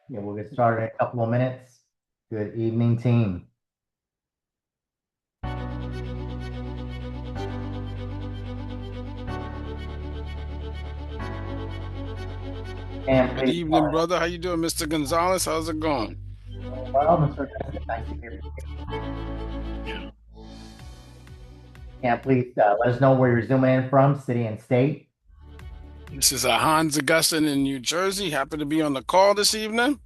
Yeah, we'll get started in a couple of minutes. Good evening, team. And Good please, evening, brother. How you doing, Mr. Gonzalez? How's it going? well, Mr. Justin, nice to hear from you. And please let us know where you're zooming in from, city and state. This is Hans Augustine in New Jersey. Happy to be on the call this evening.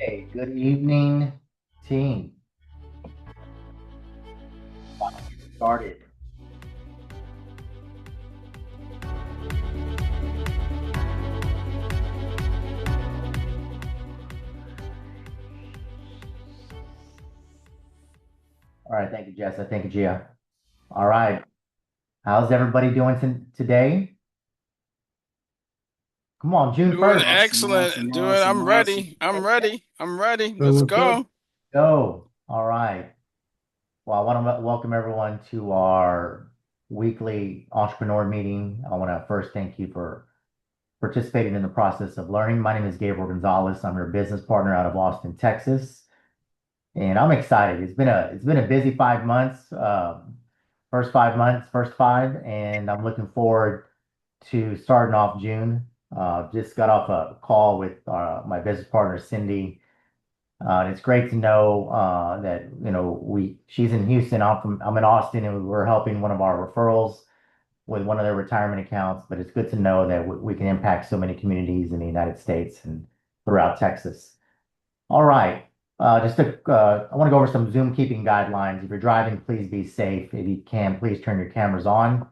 Hey, good evening, team. Started. All right, thank you, Jessa. Thank you, Gia. All right, how's everybody doing today? Come on, June Doing 1st. Awesome, awesome, excellent. awesome, I'm awesome. ready. I'm ready. I'm ready. So Let's what's up? go. Go. All right. Well, I want to welcome everyone to our weekly entrepreneur meeting. I want to first thank you for participating in the process of learning. My name is Gabriel Gonzalez. I'm your business partner out of Austin, Texas, and I'm excited. It's been a busy 5 months. First 5 months, first five, and I'm looking forward to starting off June. Just got off a call with my business partner Cindy. And it's great to know that she's in Houston. I'm in Austin, and we're helping one of our referrals with one of their retirement accounts. But it's good to know that we can impact so many communities in the United States and throughout Texas. All right. I want to go over some Zoom keeping guidelines. If you're driving, please be safe. If you can, please turn your cameras on.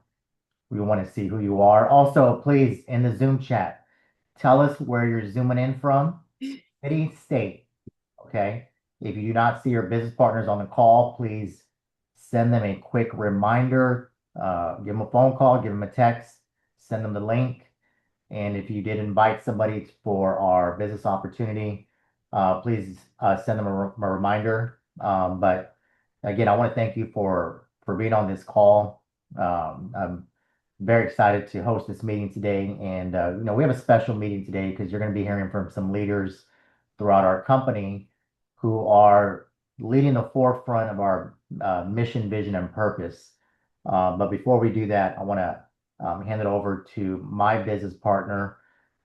We want to see who you are. Also, please, in the Zoom chat, tell us where you're zooming in from, city, state. Okay. If you do not see your business partners on the call, please send them a quick reminder. Give them a phone call, give them a text, send them the link. And if you did invite somebody for our business opportunity, please send them a reminder. But again, I want to thank you for being on this call. I'm very excited to host this meeting today, and we have a special meeting today because you're going to be hearing from some leaders throughout our company who are leading the forefront of our mission, vision, and purpose. But before we do that, I want to hand it over to my business partner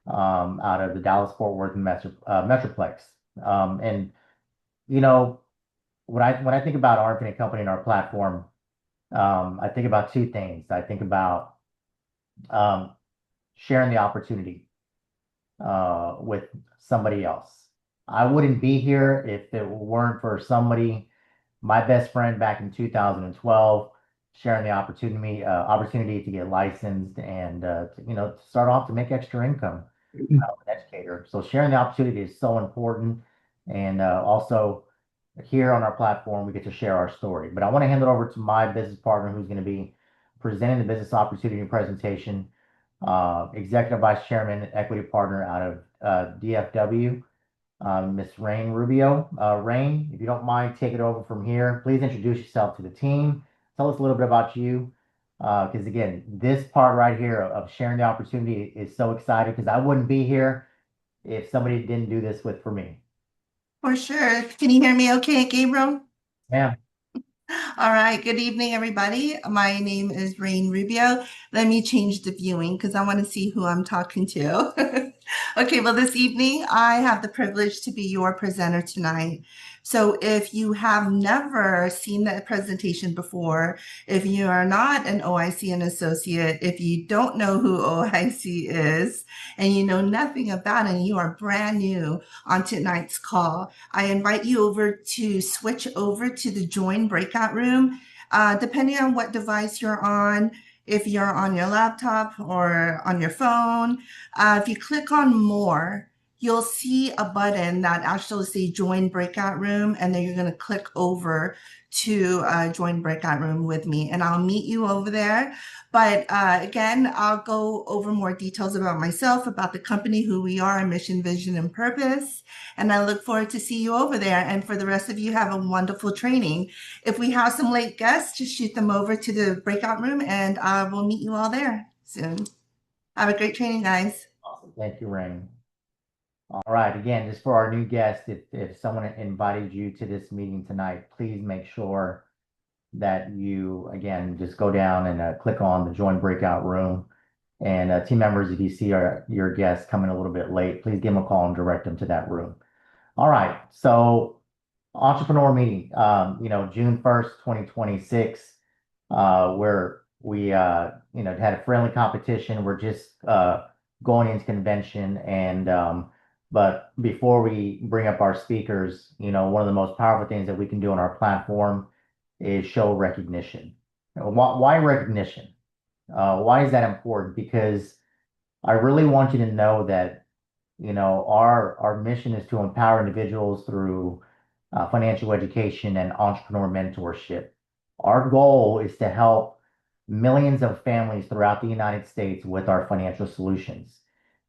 out of the Dallas-Fort Worth Metroplex. And you know, when I think about our Infinite Company and our platform, I think about two things. I think about um, sharing the opportunity with somebody else. I wouldn't be here if it weren't for somebody, my best friend back in 2012, sharing the opportunity to get licensed and to start off to make extra income an educator. So sharing the opportunity is so important. And also here on our platform, we get to share our story. But I want to hand it over to my business partner who's going to be presenting the business opportunity presentation, Executive Vice Chairman, Equity Partner out of DFW, Miss Rain Rubio. Rain, if you don't mind, take it over from here. Please introduce yourself to the team. Tell us a little bit about you. Because again, this part right here of sharing the opportunity is so exciting because I wouldn't be here if somebody didn't do this with for me. For sure. Can you hear me okay, Gabriel? Ma'am. All right. Good evening, everybody. My name is Rain Rubio. Let me change the viewing because I want to see who I'm talking to. Okay, well, this evening I have the privilege to be your presenter tonight. So, if you have never seen that presentation before, if you are not an OIC and associate, if you don't know who OIC is, and you know nothing about it, and you are brand new on tonight's call, I invite you to switch over to the join breakout room. Depending on what device you're on, if you're on your laptop or on your phone, if you click on more, you'll see a button that actually says join breakout room, and then you're going to click over to join breakout room with me, and I'll meet you over there. But again, I'll go over more details about myself, about the company, who we are, mission, vision, and purpose. And I look forward to see you over there. And for the rest of you, have a wonderful training. If we have some late guests, just shoot them over to the breakout room, and we'll meet you all there soon. Have a great training, guys. Awesome. Thank you, Rain. All right. Again, just for our new guests, if someone invited you to this meeting tonight, please make sure that you, again, just go down and click on the join breakout room. And team members, if you see your guests coming a little bit late, please give them a call and direct them to that room. All right. So entrepreneur meeting, June 1st, 2026, where we, had a friendly competition. We're just going into convention. But before we bring up our speakers, one of the most powerful things that we can do on our platform is show recognition. Why recognition? Why is that important? Because I really want you to know that, our mission is to empower individuals through financial education and entrepreneur mentorship. Our goal is to help millions of families throughout the United States with our financial solutions.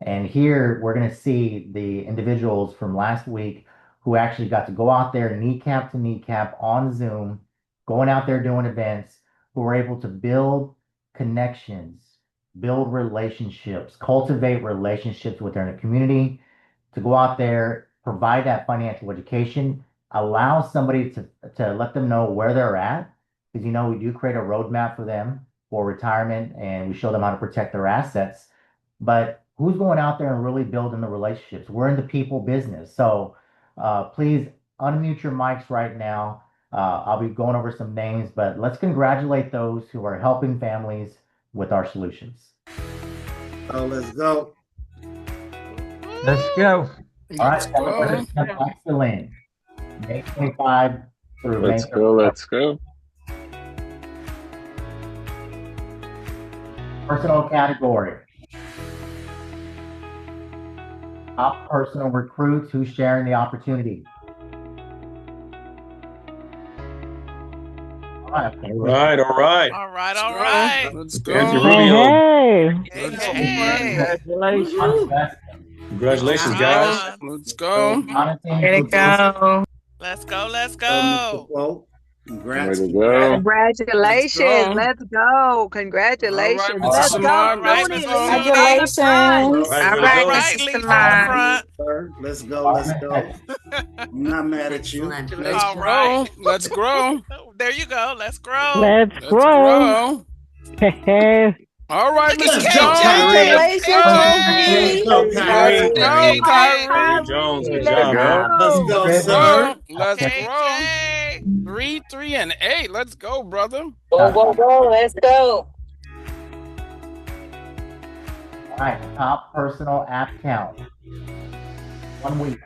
And here we're going to see the individuals from last week who actually got to go out there kneecap to kneecap on Zoom, going out there doing events, who were able to build connections, build relationships, cultivate relationships with their community, to go out there, provide that financial education, allow somebody to let them know where they're at. Because, we do create a roadmap for them for retirement, and we show them how to protect their assets. But who's going out there and really building the relationships? We're in the people business. So please unmute your mics right now. I'll be going over some names, but let's congratulate those who are helping families with our solutions. Oh, let's go. Let's go. All right, Let's go. excellent. May 25 through May Let's go. Let's go. Personal category. Top personal recruits, who's sharing the opportunity. All right. All right. All right. All right, all right. Let's Kathy go. Rubio. Hey, Let's hey. Congratulations. Congratulations, guys. Let's go. Way to go. Let's go, let's Mr. go. Flo, congrats. Way to go. Congratulations. Let's go. Congratulations. All right, Let's Mr. go, Samar. Right, Tony. Mr. Lead from the front. All Right, All way to right, go. Right, Mrs. lead from the Samar. front. Sir, let's go. Let's go. I'm not mad at you. Let's All grow. right. Let's grow. There you go. Let's grow. Let's Let's grow. grow. All right, Look at Mr. Let's go, Jones. Kyrie. Let's go. Let's go, Let's Kyrie. go, Kyrie. Kyrie Jones. Good Let's job, man. Let's go. go, Let's sir. grow. Let's grow. KJ. 3, 3, and 8. Let's go, brother. Go. Let's go. All right, top personal app count. 1 week.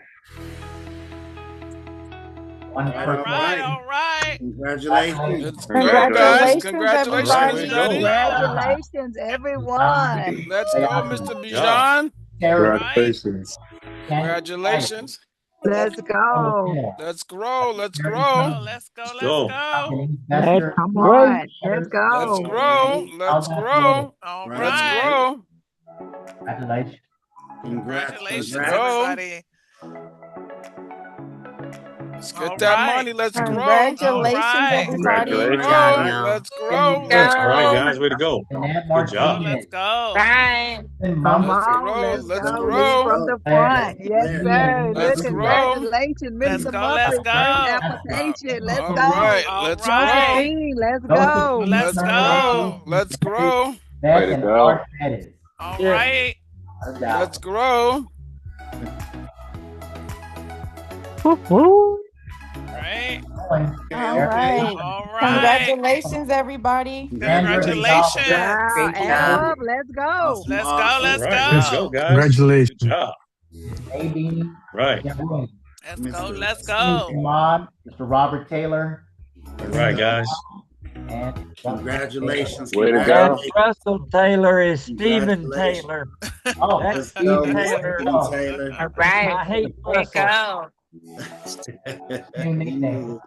One All person. All right, all right. Congratulations. Let's go, guys. Congratulations, everybody. everybody. Congratulations, everyone. Let's go, Mr. Good Bijan. Congratulations. Congratulations. Let's go. Let's grow. Let's Oh, grow. let's go, let's Go. go. Let's Come grow. on. Let's Let's go. grow. Let's grow. All Right. Let's right. grow. Congratulations. Congratulations, Let's go. everybody. Let's get All that right. money. Let's grow. All right. Congratulations. Let's grow. That's right, guys. Way to go. Good job. Let's go. Come Let's on. grow. Let's Let's go. grow. Lead from the front. Yes, sir. Let's Look, grow. congratulations, Let's Mr. go, Muffet. let's First go. application. Let's All go. right. All Let's right. grow. Josephine, let's go. Let's go. Let's grow. Way to go. All right. Let's grow. Woo-hoo. Right. All right. All right. Congratulations, everybody. Congratulations. Wow. Add 'em up. Let's go. Let's go. Awesome. Let's All right, let's go, go. guys. Congratulations. Good job. Nadine, Right. Let's go. Mr. Let's go. Mod, Mr. Robert Taylor, All right, guys. and Congratulations. Way to That's go. Russell Taylor is Stephen Congratulations. Taylor. Oh, That's Let's Steve go, Taylor. Mr. Taylor. All right. I hate There you Russell. go. Same nickname. Ooh.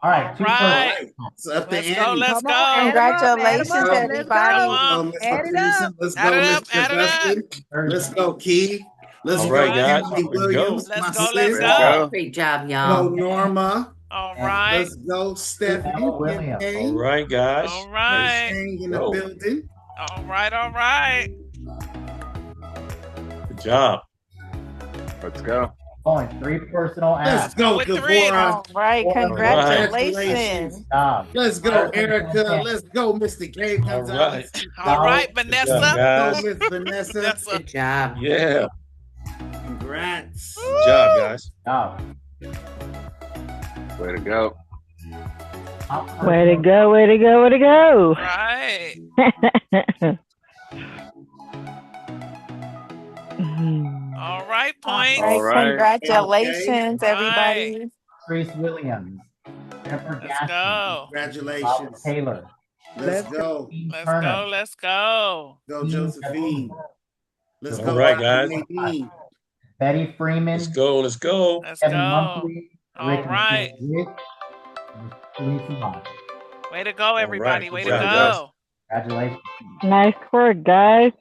All right, two Right. first. It's up to Let's Andy. go. Let's Come on. go. Congratulations, Let's go. everybody. Let's go, Come Mr. Add it Peterson. up. Let's Add go, it up, Mr. add it up. Dustin. Let's go, Key. Let's All go, right, guys. Kimberly Way to go. Williams, Let's my go. Let's sis. go. Great job, Go, y'all. Norma. All right. Let's go, Stephanie. Williams. All Kim right, guys. All right. Kane in the Go. building. All right. All right. Good job. Let's go. Going three personal Let's acts. go, With three. Devorah. All right. Congratulations. Job. Let's go, Erica. Let's go, Mr. Gabe All Gonzalez. right. All right, Good job, Vanessa. guys. Let's go, Miss Vanessa. Vanessa. Good job. Yeah. Congrats. Good job, guys. Job. Way to go. Way to go. Way to go. Way to go. Right. All right, points. All right. Congratulations, Okay. everybody. Reese Williams. Jennifer Let's Gaston. go. Robert Congratulations. Taylor. Let's go. Dean Let's Turner. go. Let's go. Go, Josephine. Let's All go, right, Dr. guys. Nadine. Betty Freeman. Let's go. Let's go. Let's Kevin go. Monthly. All Rick right. Rick, and Teresa Bond. Way to go, everybody. right. Way Good to job, go. Congratulations. Nice work, guys.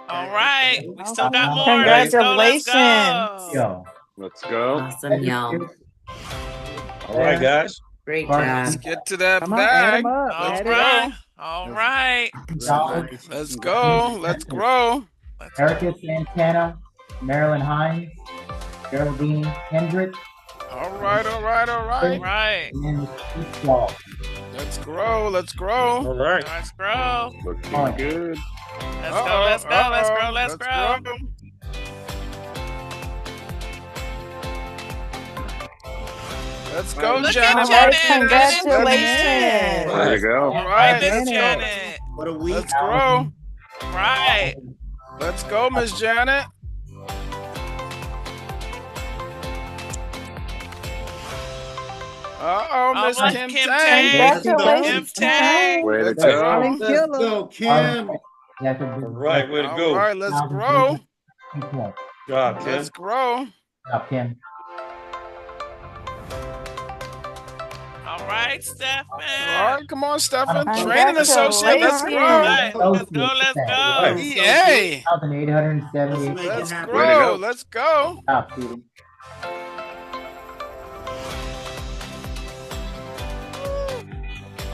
All right. We still got more. Let's Congratulations. go. Let's go. Yo. Let's go. Awesome, y'all. All right, guys. Great Bart, job. Let's get to that Come on, add bag. 'em up. All Add it right. up. All right. Congratulations. Let's go. Let's grow. Erica Santana. Marilyn Hines. Geraldine Hendrick. All right. All right. All All right. right. And then Keith Wall. Let's grow. Let's grow. All right. Let's grow. Looking Fine. good. Let's go. Let's go. Let's grow. Let's grow. Let's go, Look Janet. at All right, Janet. congratulations. Way to go. All right. Miss Let's go. Janet. What a week. Let's grow. Right. Let's go, Miss Janet. Uh-oh, Miss Almost Kim Kim Tang. Tang. Congratulations. Kim Tang. Way to Let's go. go. Let's go, Kim. All right. Way to All go. right. Let's grow. Good job, Kim. Let's grow. Kim. All right, Stefan. All right. Come on, Stefan. Congratulations. Training associate. Let's grow. Right. Let's go. Let's go. Right. Yay. 1,870. Let's make Let's it happen. Way to grow. go. Let's go. Job, Stephen.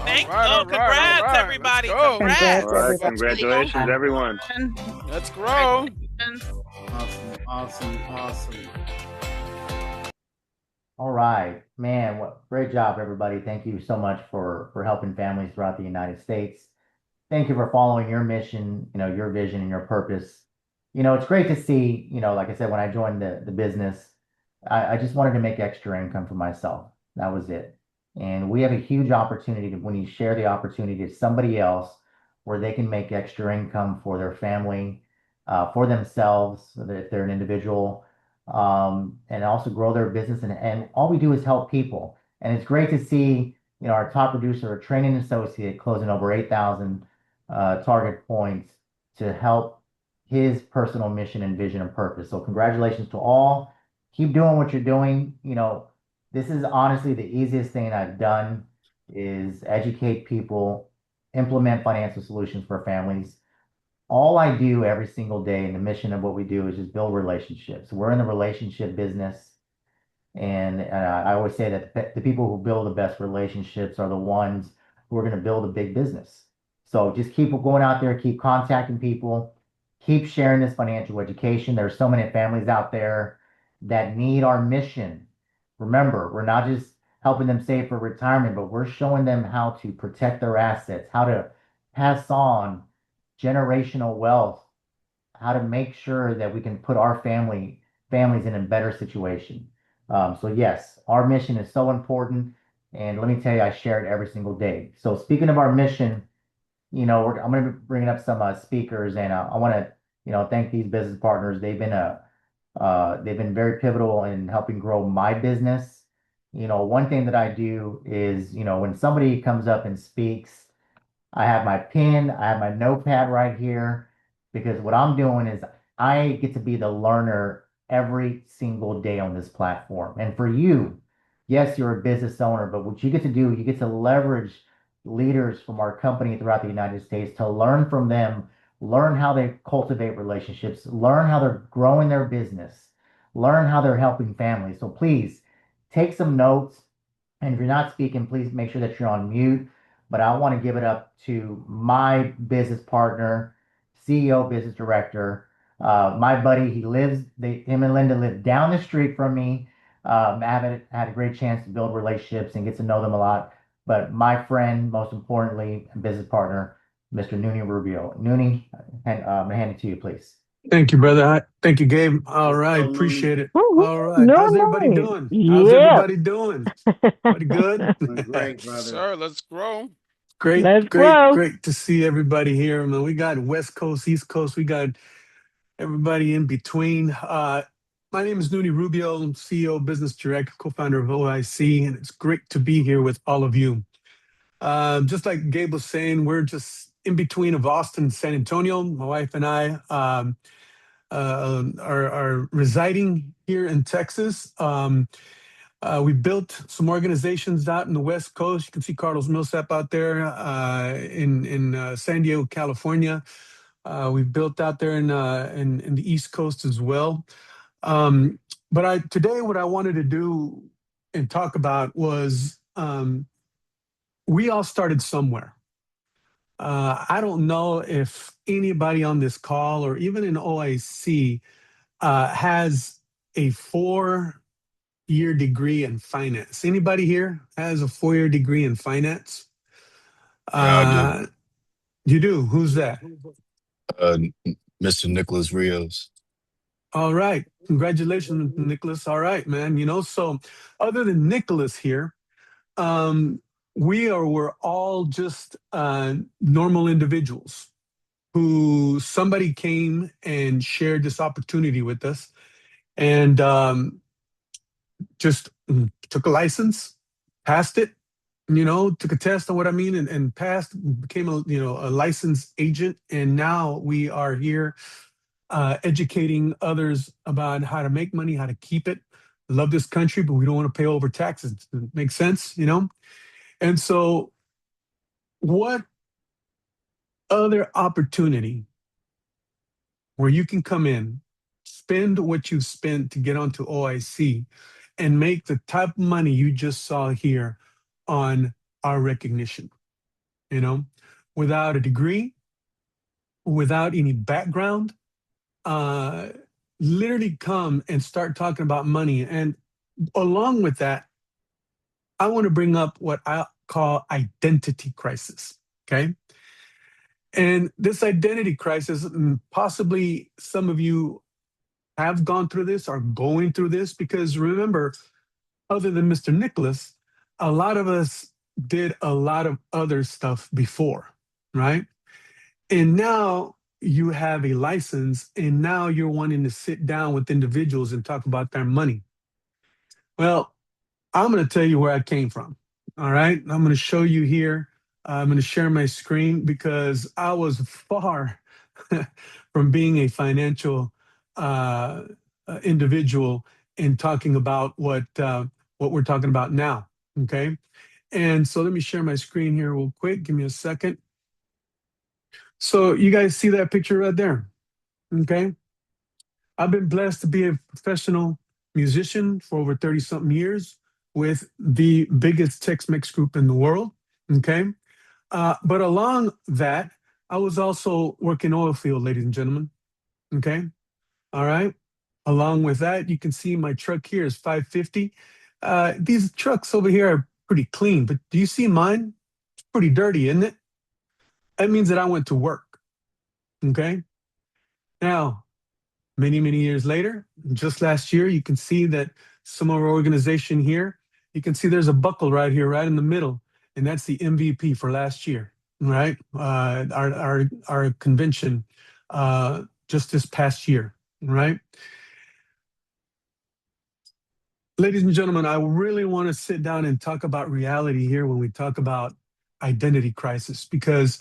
Thank All right, you. all right, Congrats, all right. everybody. Let's go. Congrats. All right. Congratulations, everyone. Let's grow. Awesome, awesome, awesome. All right, man. What great job, everybody. Thank you so much for helping families throughout the United States. Thank you for following your mission, your vision and your purpose. It's great to see, like I said, when I joined the business, I just wanted to make extra income for myself. That was it. And we have a huge opportunity when you share the opportunity to somebody else where they can make extra income for their family, for themselves, so that if they're an individual, and also grow their business. And all we do is help people. And it's great to see, our top producer, a training associate, closing over 8,000 target points to help his personal mission and vision and purpose. So congratulations to all. Keep doing what you're doing. This is honestly the easiest thing I've done is educate people, implement financial solutions for families. All I do every single day, and the mission of what we do is just build relationships. We're in the relationship business. And I always say that the people who build the best relationships are the ones who are going to build a big business. So just keep going out there, keep contacting people, keep sharing this financial education. There's so many families out there that need our mission. Remember, we're not just helping them save for retirement, but we're showing them how to protect their assets, how to pass on generational wealth, how to make sure that we can put our family families in a better situation. So yes, our mission is so important. And let me tell you, I share it every single day. So speaking of our mission, I'm going to be bringing up some speakers, and I want to, thank these business partners. They've been very pivotal in helping grow my business. One thing that I do is, when somebody comes up and speaks, I have my pen, I have my notepad right here because what I'm doing is I get to be the learner every single day on this platform. And for you, yes, you're a business owner, but what you get to do, you get to leverage leaders from our company throughout the United States to learn from them, learn how they cultivate relationships, learn how they're growing their business, learn how they're helping families. So please take some notes. And if you're not speaking, please make sure that you're on mute. But I want to give it up to my business partner, CEO, business director, my buddy. Him and Linda live down the street from me. I haven't had a great chance to build relationships and get to know them a lot. But my friend, most importantly, and business partner, Mr. Nooney Rubio. Nooney, I'm gonna hand it to you, please. Thank you, brother. Thank you, Gabe. All Let's right, go, Mooney. appreciate it. Woo-hoo. All right, No, how's everybody no. doing? How's Yeah. everybody doing? Everybody good? Doing great, brother. Sir, let's grow. Great, Let's great, grow. great to see everybody here. Man, we got West Coast, East Coast. We got everybody in between. My name is Nooney Rubio, I'm CEO, business director, co-founder of OIC, and it's great to be here with all of you. Just like Gabe was saying, we're just in between of Austin and San Antonio. My wife and I are residing here in Texas. We built some organizations out in the West Coast. You can see Carlos Millsap out there in San Diego, California. We built out there in the East Coast as well. But today, what I wanted to do and talk about was we all started somewhere. I don't know if anybody on this call or even in OIC has a 4-year degree in finance. Anybody here has a 4-year degree in finance? Yeah, I do. You do? Who's that? Mr. Nicholas Rios. All right. Congratulations, Nicholas. All right, man. So other than Nicholas here, we're all just normal individuals who somebody came and shared this opportunity with us and just took a license, passed it, took a test on what I mean and passed, became a licensed agent. And now we are here educating others about how to make money, how to keep it. Love this country, but we don't want to pay over taxes. Makes sense, And so what other opportunity where you can come in, spend what you spent to get onto OIC, and make the type of money you just saw here on our recognition, without a degree, without any background, literally come and start talking about money. And along with that, I want to bring up what I call identity crisis, okay? And this identity crisis, possibly some of you have gone through this, are going through this, because remember, other than Mr. Nicholas, a lot of us did a lot of other stuff before, right? And now you have a license, and now you're wanting to sit down with individuals and talk about their money. Well, I'm going to tell you where I came from, all right? I'm going to show you here. I'm going to share my screen because I was far from being a financial individual in talking about what we're talking about now, okay? And so let me share my screen here real quick. Give me a second. So you guys see that picture right there, okay? I've been blessed to be a professional musician for over 30-something years with the biggest Tex-Mex group in the world, okay? But along that, I was also working oil field, ladies and gentlemen, okay? All right? Along with that, you can see my truck here is 550. These trucks over here are pretty clean, but do you see mine? It's pretty dirty, isn't it? That means that I went to work, okay? Now, many, many years later, just last year, you can see that some of our organization here, you can see there's a buckle right here, right in the middle, and that's the MVP for last year, right? Our convention just this past year, right? Ladies and gentlemen, I really want to sit down and talk about reality here when we talk about identity crisis, because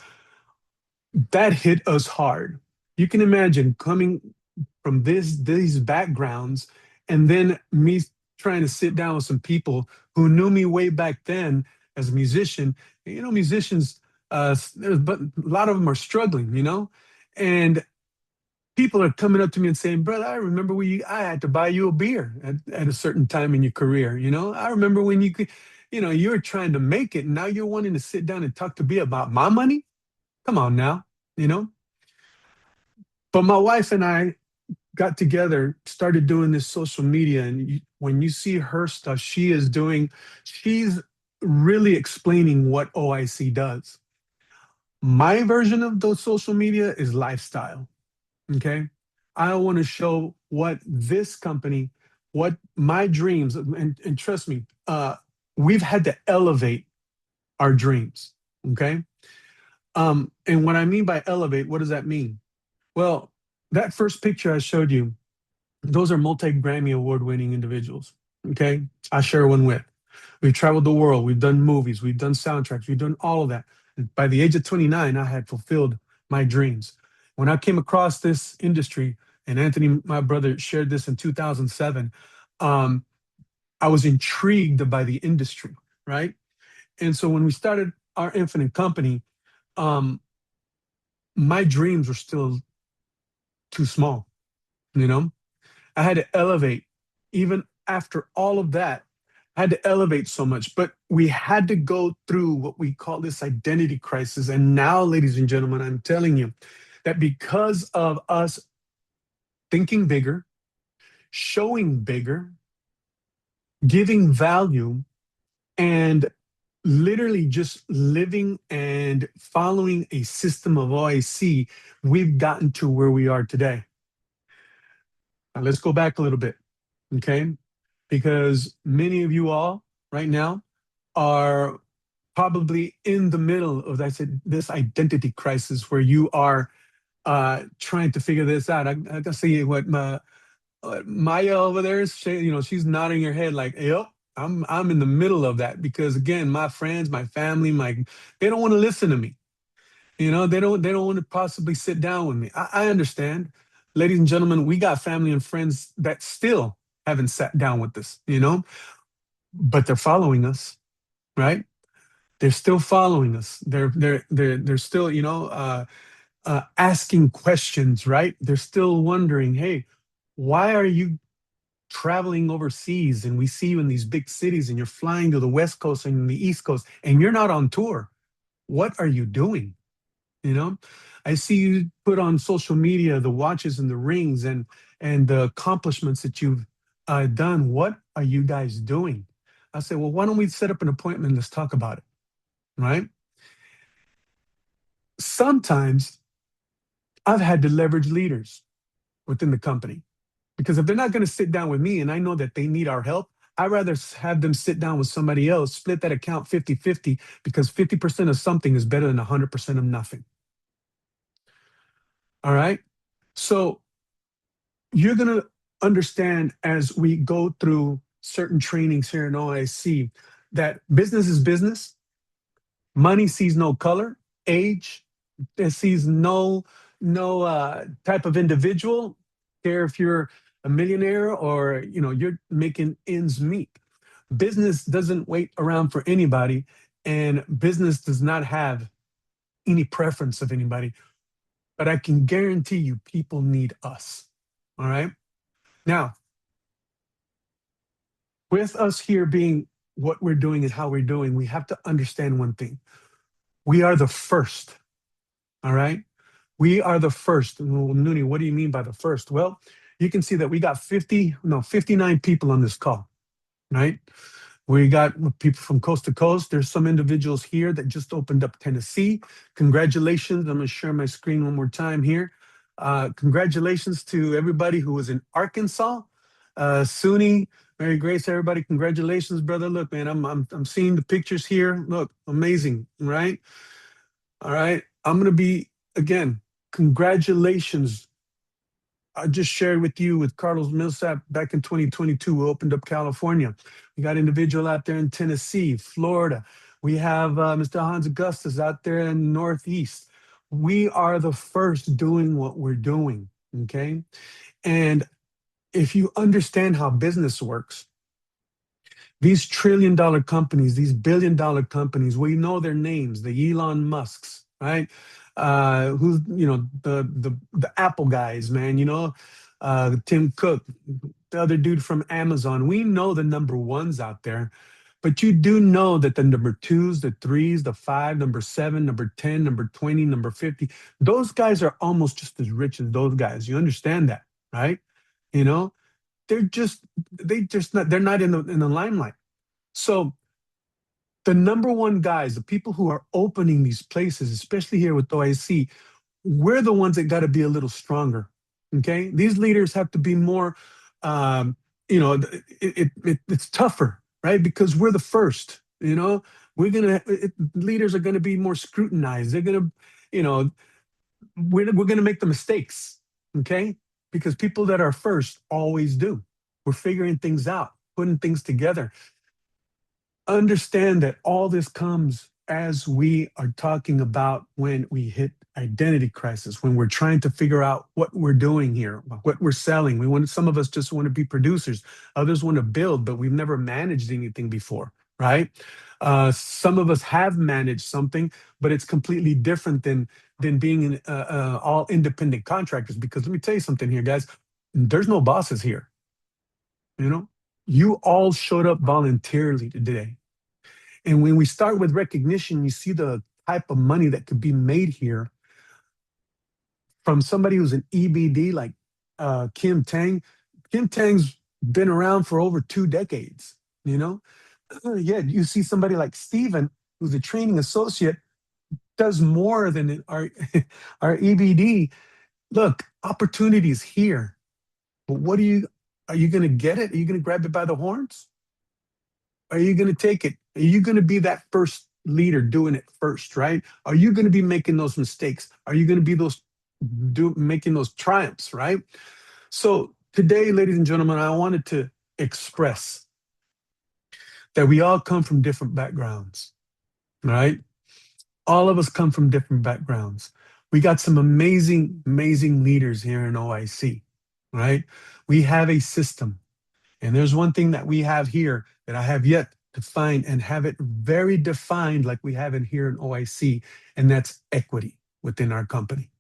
that hit us hard. You can imagine coming from these backgrounds, and then me trying to sit down with some people who knew me way back then as a musician. You know, musicians, but a lot of them are struggling, you know, and people are coming up to me and saying, "Brother, I remember when I had to buy you a beer at a certain time in your career. You know, I remember when you could, you know, you were trying to make it, and now you're wanting to sit down and talk to me about my money. Come on now, you know." But my wife and I got together, started doing this social media, and when you see her stuff, she's really explaining what OIC does. My version of those social media is lifestyle. Okay. I want to show what this company, what my dreams, and trust me, we've had to elevate our dreams. Okay. And what I mean by elevate, what does that mean? Well, that first picture I showed you, those are multi-Grammy award-winning individuals. Okay. I share one with. We've traveled the world. We've done movies. We've done soundtracks. We've done all of that. And by the age of 29, I had fulfilled my dreams. When I came across this industry, and Anthony, my brother, shared this in 2007, I was intrigued by the industry, right? And so when we started our Infinite company, my dreams were still too small, you know? I had to elevate. Even after all of that, I had to elevate so much, but we had to go through what we call this identity crisis. And now, ladies and gentlemen, I'm telling you that because of us thinking bigger, showing bigger, giving value, and literally just living and following a system of OIC, we've gotten to where we are today. Now, let's go back a little bit, okay? Because many of you all right now are probably in the middle of this identity crisis where you are trying to figure this out. I can see what Maya over there is, you know, she's nodding her head like, yep, I'm in the middle of that, because again, my friends, my family, they don't want to listen to me. You know, they don't want to possibly sit down with me. I understand. Ladies and gentlemen, we got family and friends that still haven't sat down with us, you know, but they're following us, right? They're still following us. They're still, you know, asking questions, right? They're still wondering, hey, why are you traveling overseas and we see you in these big cities and you're flying to the West Coast and the East Coast and you're not on tour? What are you doing? You know, I see you put on social media the watches and the rings and the accomplishments that you've done. What are you guys doing? I say, well, why don't we set up an appointment and let's talk about it, right? Sometimes I've had to leverage leaders within the company, because if they're not going to sit down with me and I know that they need our help, I'd rather have them sit down with somebody else, split that account 50-50, because 50% of something is better than 100% of nothing. All right. So you're going to understand as we go through certain trainings here in OIC that business is business. Money sees no color, age, it sees no type of individual. Care if you're a millionaire or, you know, you're making ends meet. Business doesn't wait around for anybody, and business does not have any preference of anybody. But I can guarantee you people need us. All right. Now, with us here being what we're doing and how we're doing, we have to understand one thing. We are the first. All right. We are the first. Well, Nooney, what do you mean by the first? Well, you can see that we got 59 people on this call, right? We got people from coast to coast. There's some individuals here that just opened up Tennessee. Congratulations. I'm going to share my screen one more time here. Congratulations to everybody who was in Arkansas. Suni, Mary Grace, everybody, congratulations, brother. Look, man, I'm seeing the pictures here. Look, amazing, right? All right. I'm gonna be again, congratulations. I just shared with you with Carlos Millsap back in 2022. We opened up California. We got individual out there in Tennessee, Florida. We have Mr. Hans Augustus out there in Northeast. We are the first doing what we're doing. Okay. And if you understand how business works, these $1 trillion companies, these $1 billion companies, we know their names, the Elon Musks, right? Who's the Apple guys, man, Tim Cook, the other dude from Amazon. We know the number ones out there, but you do know that the number twos, the threes, the five, number seven, number 10, number 20, number 50, those guys are almost just as rich as those guys. You understand that, right? You know, they're not in the limelight. So the number one guys, the people who are opening these places, especially here with OIC, we're the ones that got to be a little stronger. Okay, these leaders have to be more. It's tougher, right? Because we're the first. Leaders are gonna be more scrutinized. They're gonna, you know, we're gonna make the mistakes. Okay, because people that are first always do. We're figuring things out, putting things together. Understand that all this comes as we are talking about when we hit identity crisis, when we're trying to figure out what we're doing here, what we're selling. Some of us just want to be producers, others want to build, but we've never managed anything before, right? Some of us have managed something, but it's completely different than being all independent contractors. Because let me tell you something here, guys, there's no bosses here. You all showed up voluntarily today. And when we start with recognition, you see the type of money that could be made here from somebody who's an EBD like Kim Tang. Kim Tang's been around for over 2 decades, Yeah, you see somebody like Steven, who's a training associate, does more than our EBD. Look, opportunities here. But are you going to get it? Are you going to grab it by the horns? Are you going to take it? Are you going to be that first leader doing it first, right? Are you going to be making those mistakes? Are you going to be making those triumphs, right? So today, ladies and gentlemen, I wanted to express that we all come from different backgrounds, right? All of us come from different backgrounds. We got some amazing, amazing leaders here in OIC, right? We have a system. And there's one thing that we have here that I have yet to find and have it very defined like we have it here in OIC, and that's equity within our company.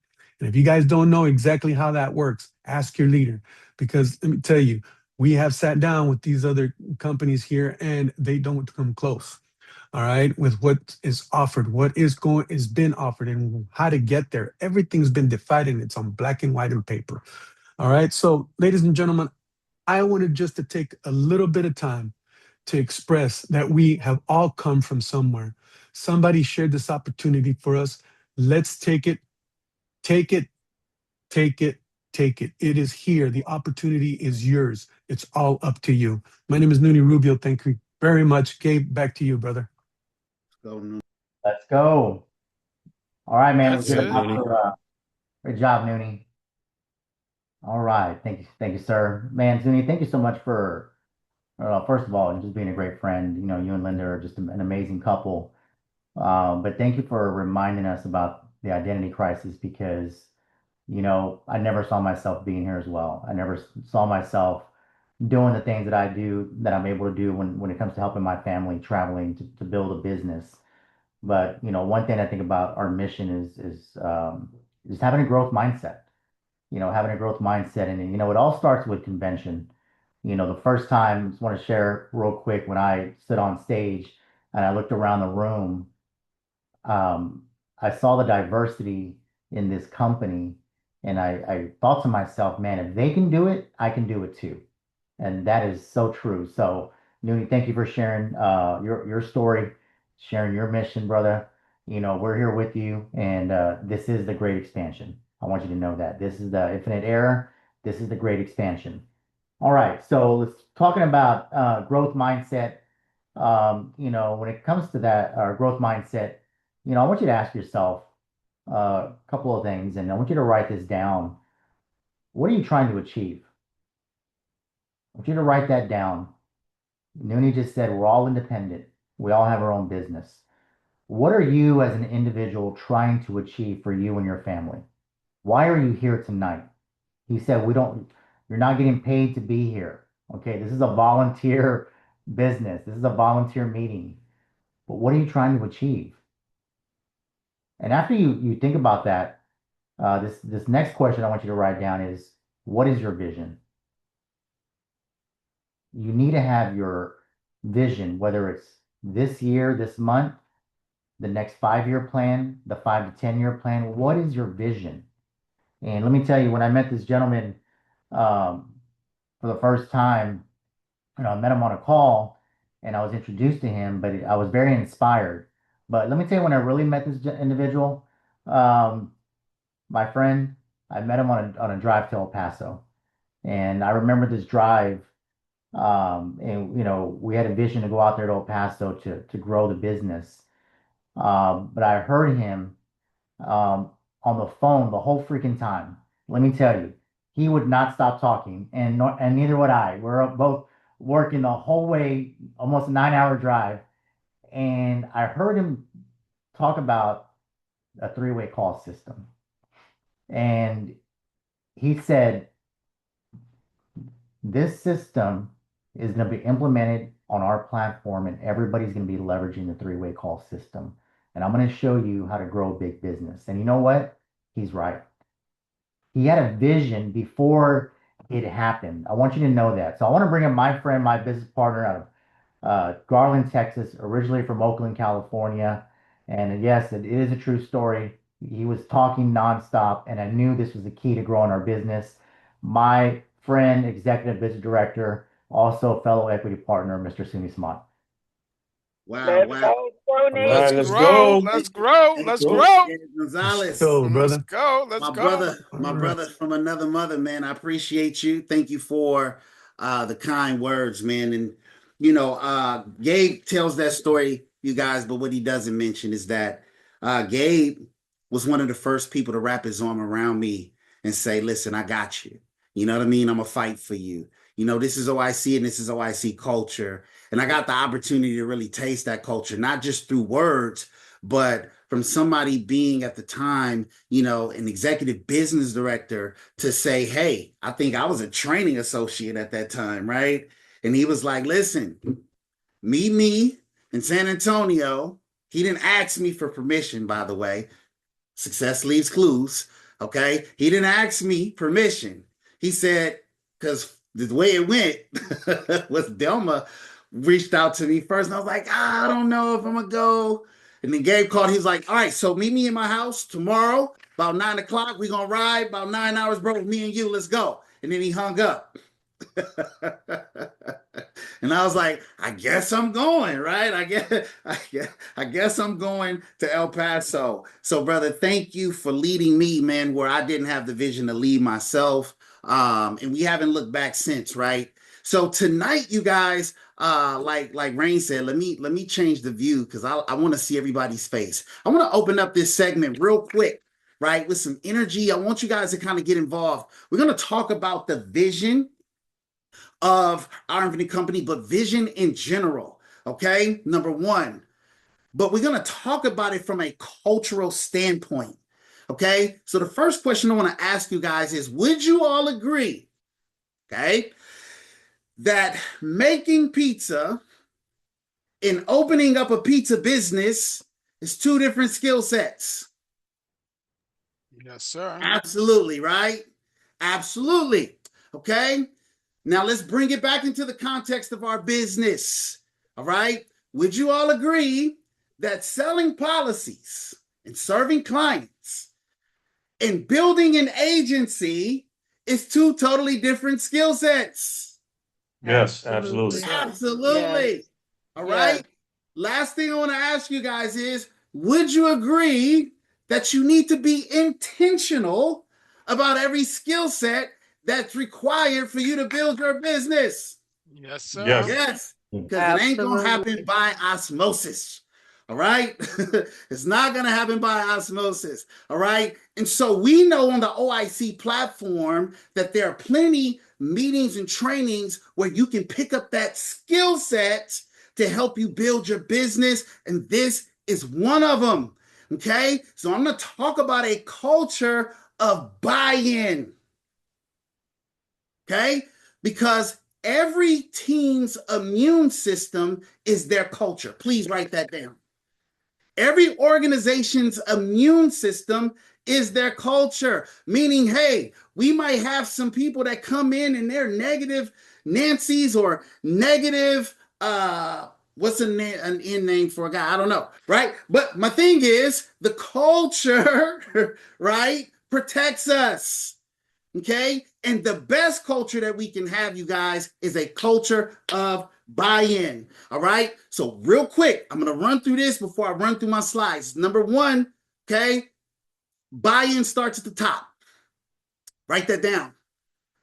And if you guys don't know exactly how that works, ask your leader, because let me tell you, we have sat down with these other companies here and they don't come close. All right, with what is offered, what is been offered, and how to get there. Everything's been defined and it's on black and white and paper. All right, so ladies and gentlemen, I wanted just to take a little bit of time to express that we have all come from somewhere. Somebody shared this opportunity for us. Let's take it, take it, take it, take it. It is here. The opportunity is yours. It's all up to you. My name is Nuni Rubio. Thank you very much. Gabe, back to you, brother. Let's go. All right, man. That's it. Great job, Nooney. All right. Thank you, sir. Man, Zuni, thank you so much for, first of all, just being a great friend. You and Linda are just an amazing couple. But thank you for reminding us about the identity crisis because, I never saw myself being here as well. I never saw myself doing the things that I do, that I'm able to do when it comes to helping my family, traveling to build a business. But, one thing I think about our mission is having a growth mindset. Having a growth mindset. And, it all starts with convention. The first time, just want to share real quick when I stood on stage and I looked around the room, I saw the diversity in this company. And I thought to myself, man, if they can do it, I can do it too. And that is so true. So, Nooney, thank you for sharing your story, sharing your mission, brother. We're here with you, and this is the great expansion. I want you to know that this is the infinite era. This is the great expansion. All right, so let's talking about growth mindset. When it comes to that growth mindset, I want you to ask yourself a couple of things, and I want you to write this down. What are you trying to achieve? I want you to write that down. Nooney just said we're all independent. We all have our own business. What are you as an individual trying to achieve for you and your family? Why are you here tonight? He said, you're not getting paid to be here. Okay, this is a volunteer business. This is a volunteer meeting. But what are you trying to achieve? And after you think about that, this next question I want you to write down is, what is your vision? You need to have your vision, whether it's this year, this month, the next 5-year plan, the 5 to 10 year plan. What is your vision? And let me tell you, when I met this gentleman for the first time, I met him on a call and I was introduced to him, but I was very inspired. But let me tell you, when I really met this individual, my friend, I met him on a drive to El Paso. And I remember this drive, and we had a vision to go out there to El Paso to grow the business. But I heard him on the phone the whole freaking time. Let me tell you, he would not stop talking, and neither would I. We're both working the whole way, almost a 9-hour drive, and I heard him talk about a 3-way call system, and he said this system is going to be implemented on our platform, and everybody's going to be leveraging the 3-way call system. And I'm going to show you how to grow a big business. And you know what? He's right. He had a vision before it happened. I want you to know that. So I want to bring in my friend, my business partner out of Garland, Texas, originally from Oakland, California. And yes, it is a true story. He was talking nonstop, and I knew this was the key to growing our business. My friend, executive business director, also fellow equity partner, Mr. Suni Smart. Wow, wow. All right, let's go. Let's grow. Thank Let's you, grow. Gonzalez. Go, Let's brother. go. Let's go. My All right. brother from another mother, man. I appreciate you. Thank you for the kind words, man. And Gabe tells that story, you guys, but what he doesn't mention is that Gabe was one of the first people to wrap his arm around me and say, listen, I got you. You know what I mean? I'm gonna fight for you. This is OIC and this is OIC culture. And I got the opportunity to really taste that culture, not just through words, but from somebody being at the time, an executive business director to say, hey, I think I was a training associate at that time, right? And he was like, listen, meet me in San Antonio. He didn't ask me for permission, by the way. Success leaves clues. Okay. He didn't ask me permission. He said, because the way it went was Delma reached out to me first. And I was like, I don't know if I'm going to go. And then Gabe called. He was like, all right, so meet me in my house tomorrow about 9 o'clock. We're going to ride about 9 hours, bro, with me and you. Let's go. And then he hung up. And I was like, I guess I'm going, right? I guess I'm going to El Paso. So, brother, thank you for leading me, man, where I didn't have the vision to lead myself. And we haven't looked back since, right? So tonight, you guys, like Rain said, let me change the view because I want to see everybody's face. I want to open up this segment real quick, right, with some energy. I want you guys to kind of get involved. We're going to talk about the vision of our Infinite Company, but vision in general. Okay, number one. But we're going to talk about it from a cultural standpoint. Okay, so the first question I want to ask you guys is, would you all agree, okay, that making pizza and opening up a pizza business is 2 different skill sets? Yes, sir. Absolutely, right? Absolutely. Okay. Now let's bring it back into the context of our business. All right. Would you all agree that selling policies and serving clients and building an agency is 2 totally different skill sets? Yes, absolutely. Absolutely. Yes. All right. Yes. Last thing I want to ask you guys is, would you agree that you need to be intentional about every skill set that's required for you to build your business. Yes, sir. Yes. Yes, because it ain't gonna happen by osmosis. All right, it's not gonna happen by osmosis. All right, and so we know on the OIC platform that there are plenty meetings and trainings where you can pick up that skill set to help you build your business, and this is one of them. Okay, so I'm gonna talk about a culture of buy-in. Okay, because every team's immune system is their culture. Please write that down. Every organization's immune system is their culture, meaning, hey, we might have some people that come in and they're negative Nancy's or negative, what's an in name for a guy? I don't know, right? But my thing is the culture, right, protects us. Okay. And the best culture that we can have, you guys, is a culture of buy-in. All right. So real quick, I'm going to run through this before I run through my slides. Number one, okay, buy-in starts at the top. Write that down.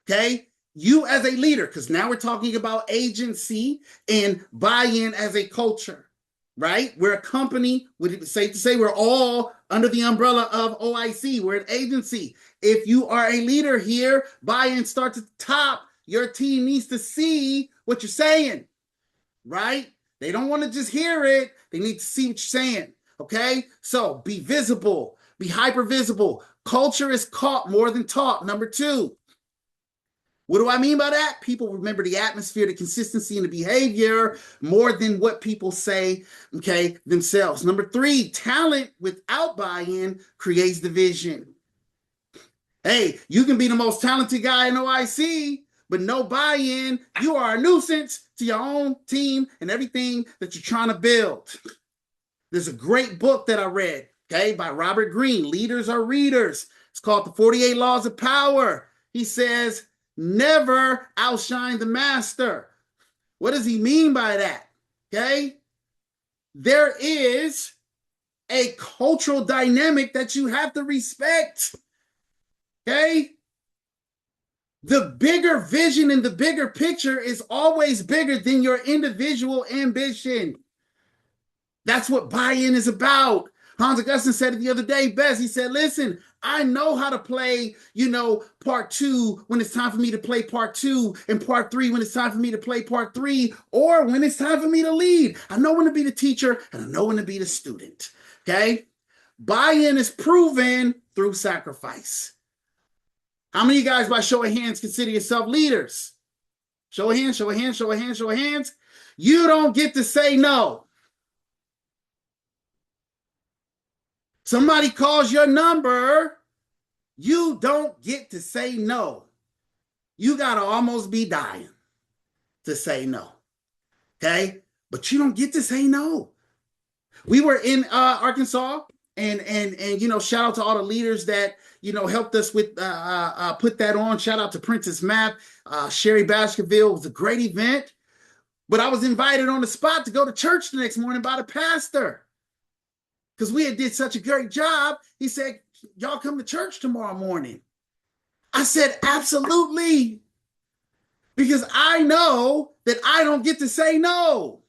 Okay. You as a leader, because now we're talking about agency and buy-in as a culture, right? We're a company, it's safe to say we're all under the umbrella of OIC. We're an agency. If you are a leader here, buy-in starts at the top. Your team needs to see what you're saying, right? They don't want to just hear it. They need to see what you're saying, okay? So be visible, be hyper visible. Culture is caught more than taught. Number two. What do I mean by that? People remember the atmosphere, the consistency, and the behavior more than what people say, okay, themselves. Number three, talent without buy-in creates division. Hey, you can be the most talented guy in OIC, but no buy-in, you are a nuisance to your own team and everything that you're trying to build. There's a great book that I read, okay, by Robert Greene, Leaders Are Readers. It's called The 48 Laws of Power. He says, never outshine the master. What does he mean by that? Okay? There is a cultural dynamic that you have to respect. Okay? The bigger vision and the bigger picture is always bigger than your individual ambition. That's what buy-in is about. Hans Augustine said it the other day best. He said, listen, I know how to play, part two when it's time for me to play part two, and part three when it's time for me to play part three, or when it's time for me to lead. I know when to be the teacher, and I know when to be the student. Okay? Buy-in is proven through sacrifice. How many of you guys, by show of hands, consider yourself leaders? Show of hands, show of hands, show of hands, show of hands. You don't get to say no. Somebody calls your number, you don't get to say no. You got to almost be dying to say no. Okay? But you don't get to say no. We were in Arkansas, and shout out to all the leaders that, helped us with put that on. Shout out to Princess Map, Sherry Baskerville. It was a great event. But I was invited on the spot to go to church the next morning by the pastor. Because we had did such a great job. He said, y'all come to church tomorrow morning. I said, absolutely. Because I know that I don't get to say no.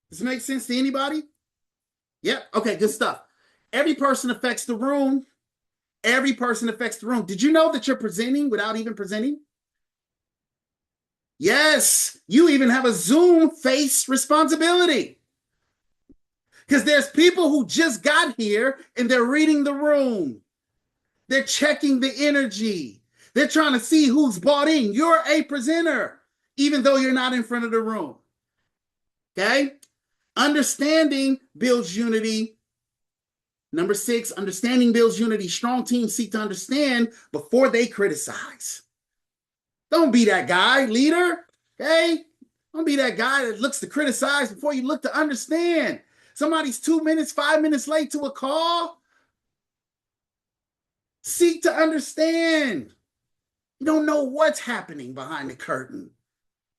Does it make sense to anybody? Yep. Okay, good stuff. Every person affects the room. Every person affects the room. Did you know that you're presenting without even presenting? Yes. You even have a Zoom face responsibility. Because there's people who just got here and they're reading the room. They're checking the energy. They're trying to see who's bought in. You're a presenter, even though you're not in front of the room. Okay? Understanding builds unity. Number 6, understanding builds unity. Strong teams seek to understand before they criticize. Don't be that guy, leader. Okay? Don't be that guy that looks to criticize before you look to understand. Somebody's 2 minutes, 5 minutes late to a call. Seek to understand. You don't know what's happening behind the curtain,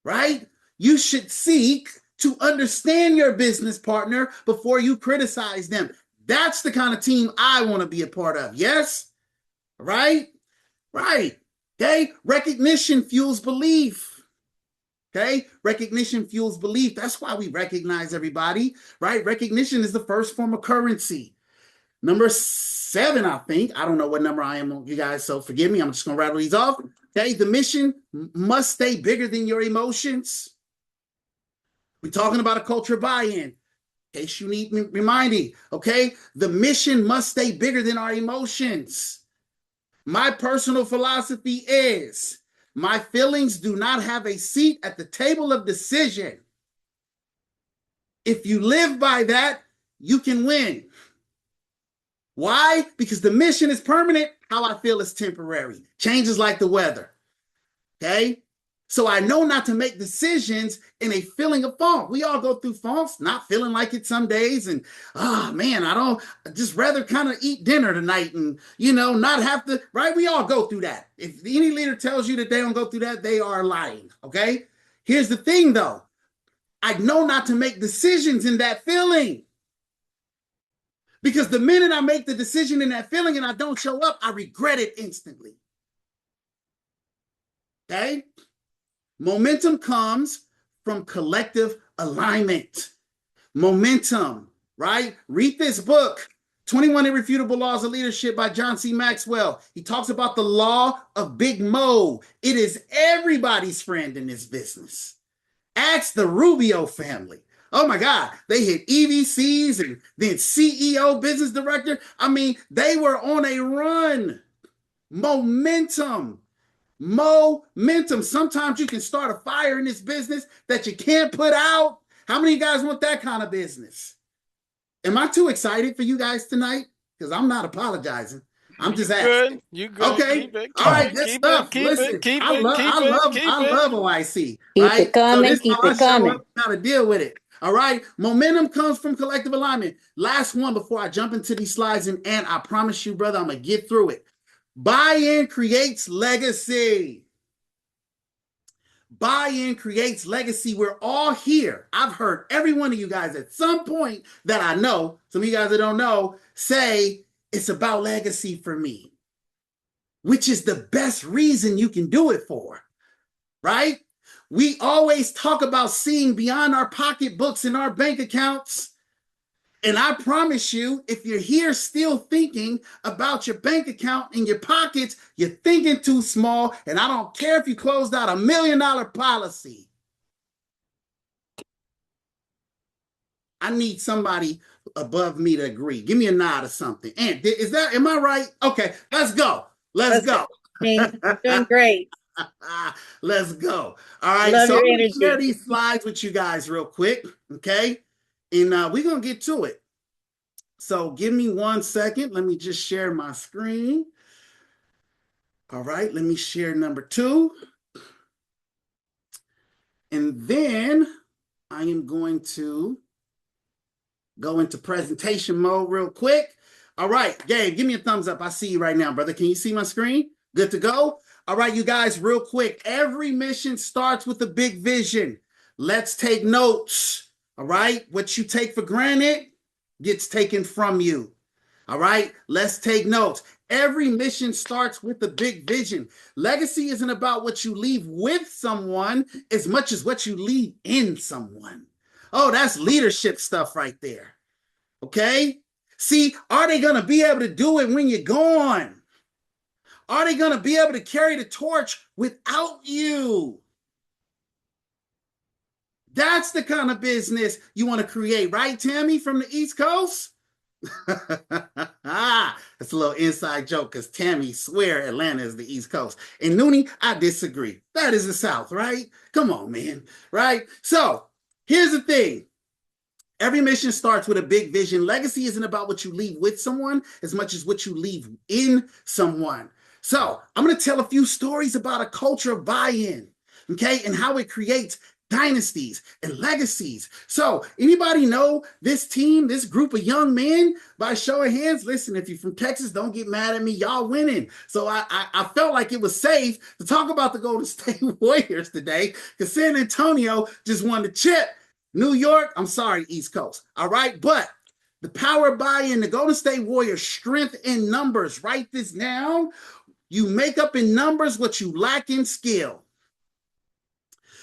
right? You should seek to understand your business partner before you criticize them. That's the kind of team I want to be a part of. Yes? Right? Right. Okay. Recognition fuels belief. Okay. Recognition fuels belief. That's why we recognize everybody, right? Recognition is the first form of currency. Number 7, I think. I don't know what number I am, you guys, so forgive me. I'm just going to rattle these off. Okay. The mission must stay bigger than your emotions. We're talking about a culture buy-in. In case you need reminding, okay? The mission must stay bigger than our emotions. My personal philosophy is my feelings do not have a seat at the table of decision. If you live by that, you can win. Why? Because the mission is permanent. How I feel is temporary. Changes like the weather. Okay? So I know not to make decisions in a feeling of funk. We all go through funks, not feeling like it some days. And, man, I just rather kind of eat dinner tonight and, not have to, right? We all go through that. If any leader tells you that they don't go through that, they are lying, okay? Here's the thing, though. I know not to make decisions in that feeling. Because the minute I make the decision in that feeling and I don't show up, I regret it instantly. Okay? Momentum comes from collective alignment. Momentum, right? Read this book, 21 Irrefutable Laws of Leadership by John C. Maxwell. He talks about the law of Big Mo. It is everybody's friend in this business. Ask the Rubio family. Oh my God, they hit EVCs and then CEO, business director. I mean, they were on a run. Momentum. Sometimes you can start a fire in this business that you can't put out. How many of you guys want that kind of business? Am I too excited for you guys tonight? Because I'm not apologizing. I'm just asking. You good. Okay. Keep it. All right. Good Keep stuff. it. Keep Listen, it. Keep I it. love OIC, Keep right? it coming, So this keep is how I it show coming. up, how to deal with it. All right. Momentum comes from collective alignment. Last one before I jump into these slides, and I promise you, brother, I'm gonna get through it. Buy-in creates legacy. Buy-in creates legacy. We're all here. I've heard every one of you guys at some point that I know, some of you guys that don't know, say it's about legacy for me, which is the best reason you can do it for, right? We always talk about seeing beyond our pocketbooks and our bank accounts. And I promise you, if you're here still thinking about your bank account and your pockets, you're thinking too small. And I don't care if you closed out $1 million policy. I need somebody above me to agree. Give me a nod or something. And am I right? Okay, let's go. Let's go. You're doing great. Let's go. All right. Love so your I'm going energy. to share these slides with you guys real quick. Okay. And we're going to get to it. So give me 1 second. Let me just share my screen. All right. Let me share number 2. And then I am going to go into presentation mode real quick. All right. Gabe, give me a thumbs up. I see you right now, brother. Can you see my screen? Good to go? All right, you guys, real quick. Every mission starts with a big vision. Let's take notes. All right. What you take for granted gets taken from you. All right. Let's take notes. Every mission starts with a big vision. Legacy isn't about what you leave with someone as much as what you leave in someone. Oh, that's leadership stuff right there. Okay. See, are they going to be able to do it when you're gone? Are they going to be able to carry the torch without you? That's the kind of business you want to create, right, Tammy, from the East Coast? That's a little inside joke because Tammy swear Atlanta is the East Coast. And Noonie, I disagree. That is the South, right? Come on, man, right? So here's the thing. Every mission starts with a big vision. Legacy isn't about what you leave with someone as much as what you leave in someone. So I'm going to tell a few stories about a culture of buy-in, okay, and how it creates dynasties and legacies. So anybody know this team, this group of young men? By show of hands, listen, if you're from Texas, don't get mad at me. Y'all winning. So I felt like it was safe to talk about the Golden State Warriors today because San Antonio just won the chip. New York, I'm sorry, East Coast. All right, but The power of buy-in, the Golden State Warriors, strength in numbers. Write this down. You make up in numbers what you lack in skill.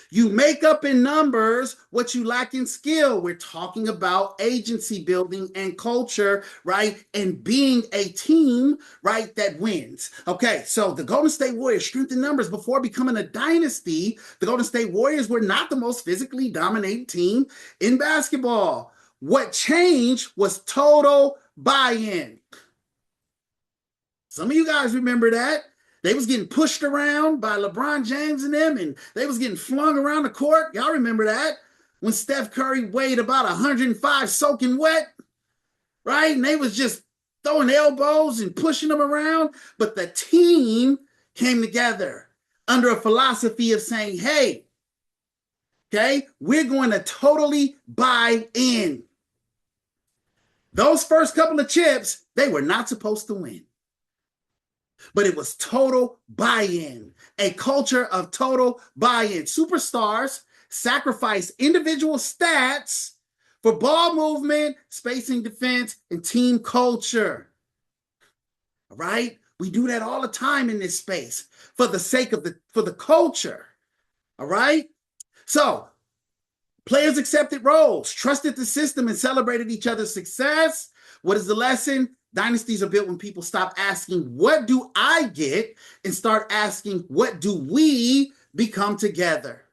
You make up in numbers what you lack in skill. We're talking about agency building and culture, right? And being a team, right, that wins. Okay, so the Golden State Warriors, strength in numbers. Before becoming a dynasty, the Golden State Warriors were not the most physically dominated team in basketball. What changed was total buy-in. Some of you guys remember that. They was getting pushed around by LeBron James and them, and they was getting flung around the court. Y'all remember that? When Steph Curry weighed about 105 soaking wet, right? And they was just throwing elbows and pushing them around. But the team came together under a philosophy of saying, hey, okay, we're going to totally buy in. Those first couple of chips, they were not supposed to win. But it was total buy-in, a culture of total buy-in. Superstars sacrifice individual stats for ball movement, spacing defense, and team culture. All right? We do that all the time in this space for the sake of the culture. All right? So, players accepted roles, trusted the system, and celebrated each other's success. What is the lesson? Dynasties are built when people stop asking, what do I get? And start asking, what do we become together?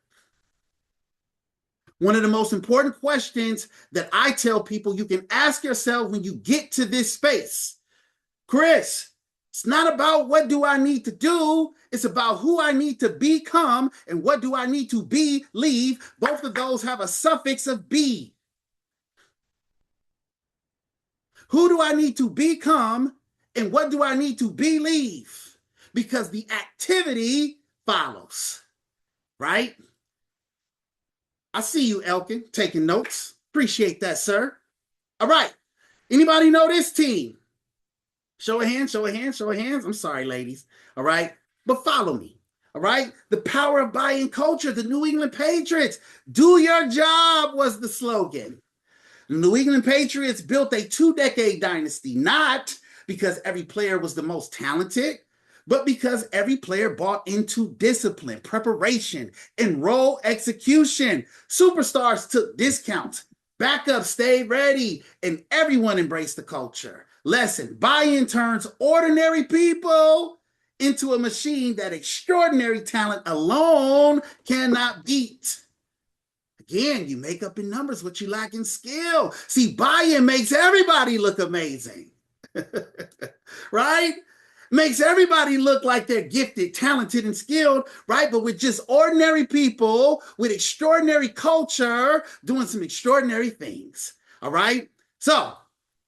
One of the most important questions that I tell people you can ask yourself when you get to this space. Chris, it's not about what do I need to do. It's about who I need to become and what do I need to believe. Both of those have a suffix of be. Who do I need to become and what do I need to believe? Because the activity follows, right? I see you, Elkin, taking notes. Appreciate that, sir. All right. Anybody know this team? Show of hands, show of hands, show of hands. I'm sorry, ladies. All right. But follow me. All right. The power of buy-in culture, the New England Patriots. Do your job was the slogan. The New England Patriots built a 2-decade dynasty, not because every player was the most talented, but because every player bought into discipline, preparation, and role execution. Superstars took discounts, backups stayed ready, and everyone embraced the culture. Lesson, buy-in turns ordinary people into a machine that extraordinary talent alone cannot beat. Again, you make up in numbers what you lack in skill. See, buy-in makes everybody look amazing, right? Makes everybody look like they're gifted, talented, and skilled, right? But with just ordinary people with extraordinary culture doing some extraordinary things, all right? So,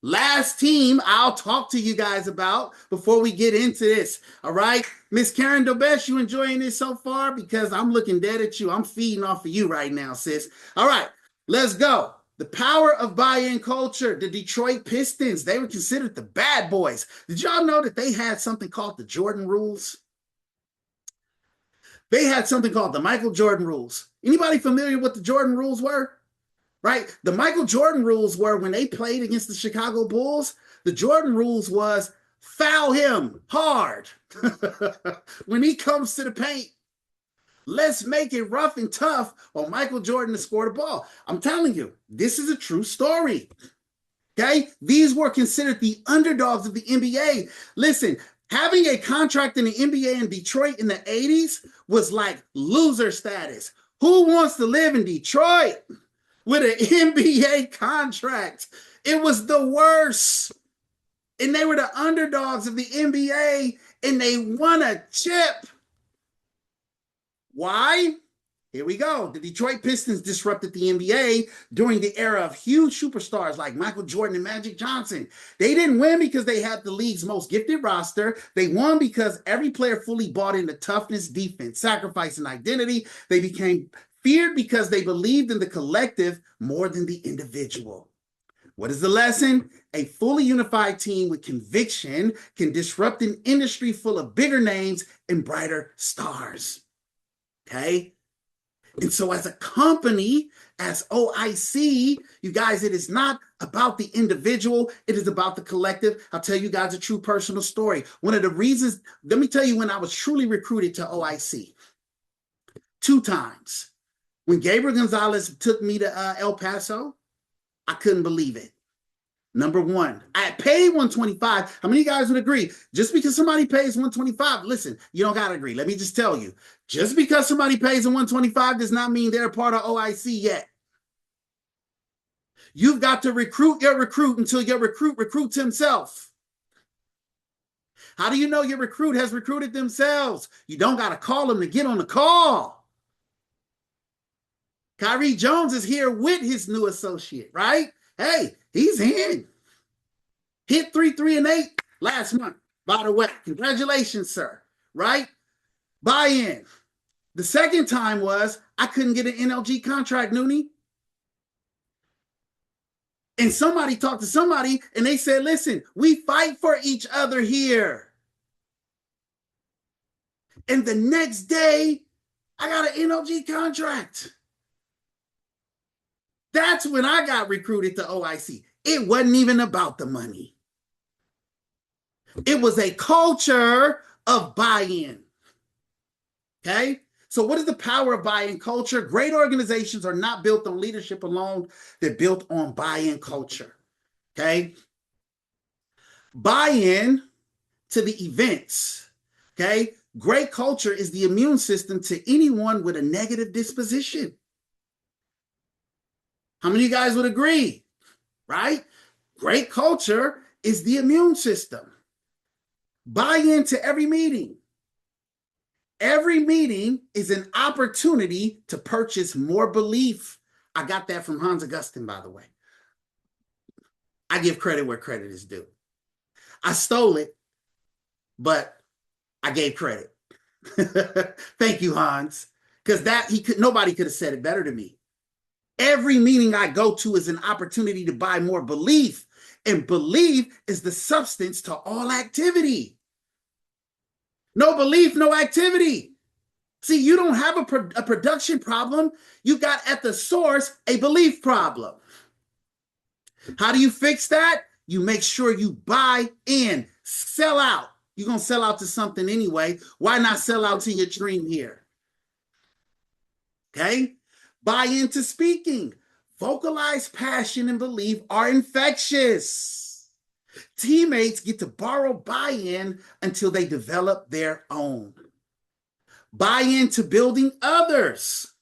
last team I'll talk to you guys about before we get into this, all right? Miss Karen Dobesh, you enjoying this so far? Because I'm looking dead at you. I'm feeding off of you right now, sis. All right, let's go. The power of buy-in culture. The Detroit Pistons, they were considered the bad boys. Did y'all know that they had something called the Jordan rules? They had something called the Michael Jordan rules. Anybody familiar with the Jordan rules were? Right? The Michael Jordan rules were when they played against the Chicago Bulls, the Jordan rules was foul him hard when he comes to the paint. Let's make it rough and tough on Michael Jordan to score the ball. I'm telling you, this is a true story. Okay? These were considered the underdogs of the NBA. Listen, having a contract in the NBA in Detroit in the 80s was like loser status. Who wants to live in Detroit with an NBA contract? It was the worst. And they were the underdogs of the NBA, and they won a chip. Why? Here we go. The Detroit Pistons disrupted the NBA during the era of huge superstars like Michael Jordan and Magic Johnson. They didn't win because they had the league's most gifted roster. They won because every player fully bought into toughness, defense, sacrifice, and identity. They became feared because they believed in the collective more than the individual. What is the lesson? A fully unified team with conviction can disrupt an industry full of bigger names and brighter stars. Okay? And so as a company, as OIC, you guys, it is not about the individual. It is about the collective. I'll tell you guys a true personal story. One of the reasons, let me tell you when I was truly recruited to OIC, 2 times. When Gabriel Gonzalez took me to El Paso, I couldn't believe it. Number one, I paid 125. How many of you guys would agree? Just because somebody pays 125, listen, you don't got to agree. Let me just tell you, just because somebody pays a 125 does not mean they're a part of OIC yet. You've got to recruit your recruit until your recruit recruits himself. How do you know your recruit has recruited themselves? You don't got to call them to get on the call. Kyrie Jones is here with his new associate, right? Hey, he's in. Hit 3, 3, and 8 last month, by the way. Congratulations, sir. Right? Buy-in. The second time was I couldn't get an NLG contract, Noonie. And somebody talked to somebody and they said, listen, we fight for each other here. And the next day, I got an NLG contract. That's when I got recruited to OIC. It wasn't even about the money. It was a culture of buy-in. Okay? So what is the power of buy-in culture? Great organizations are not built on leadership alone. They're built on buy-in culture. Okay? Buy-in to the events. Okay? Great culture is the immune system to anyone with a negative disposition. How many of you guys would agree? Right? Great culture is the immune system. Buy into every meeting. Every meeting is an opportunity to purchase more belief. I got that from Hans Augustine, by the way. I give credit where credit is due. I stole it, but I gave credit. Thank you, Hans. Because nobody could have said it better than me. Every meeting I go to is an opportunity to buy more belief. And belief is the substance to all activity. No belief, no activity. See, you don't have a production problem. You got at the source a belief problem. How do you fix that? You make sure you buy in, sell out. You're going to sell out to something anyway. Why not sell out to your dream here? Okay? Buy into speaking. Vocalized passion and belief are infectious. Teammates get to borrow buy-in until they develop their own. Buy into building others.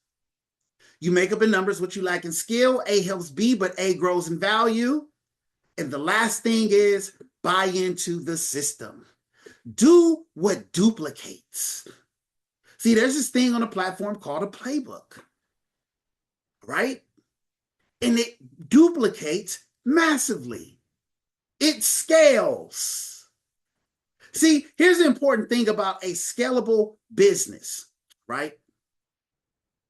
You make up in numbers what you lack in skill. A helps B, but A grows in value. And the last thing is buy into the system. Do what duplicates. See, there's this thing on a platform called a playbook, right? And it duplicates massively. It scales. See, here's the important thing about a scalable business, right?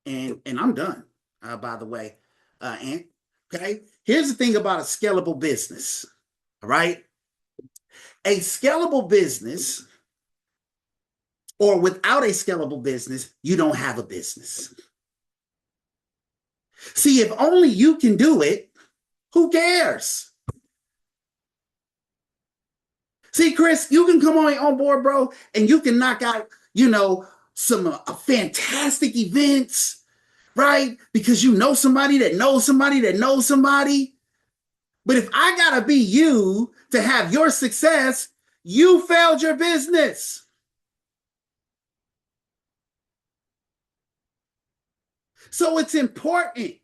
And I'm done, by the way, Ant. Okay? Here's the thing about a scalable business, all right? A scalable business, or without a scalable business, you don't have a business. See, if only you can do it, who cares? See, Chris, you can come on board, bro, and you can knock out, some fantastic events, right? Because you know somebody that knows somebody that knows somebody. But if I got to be you to have your success, you failed your business. So it's important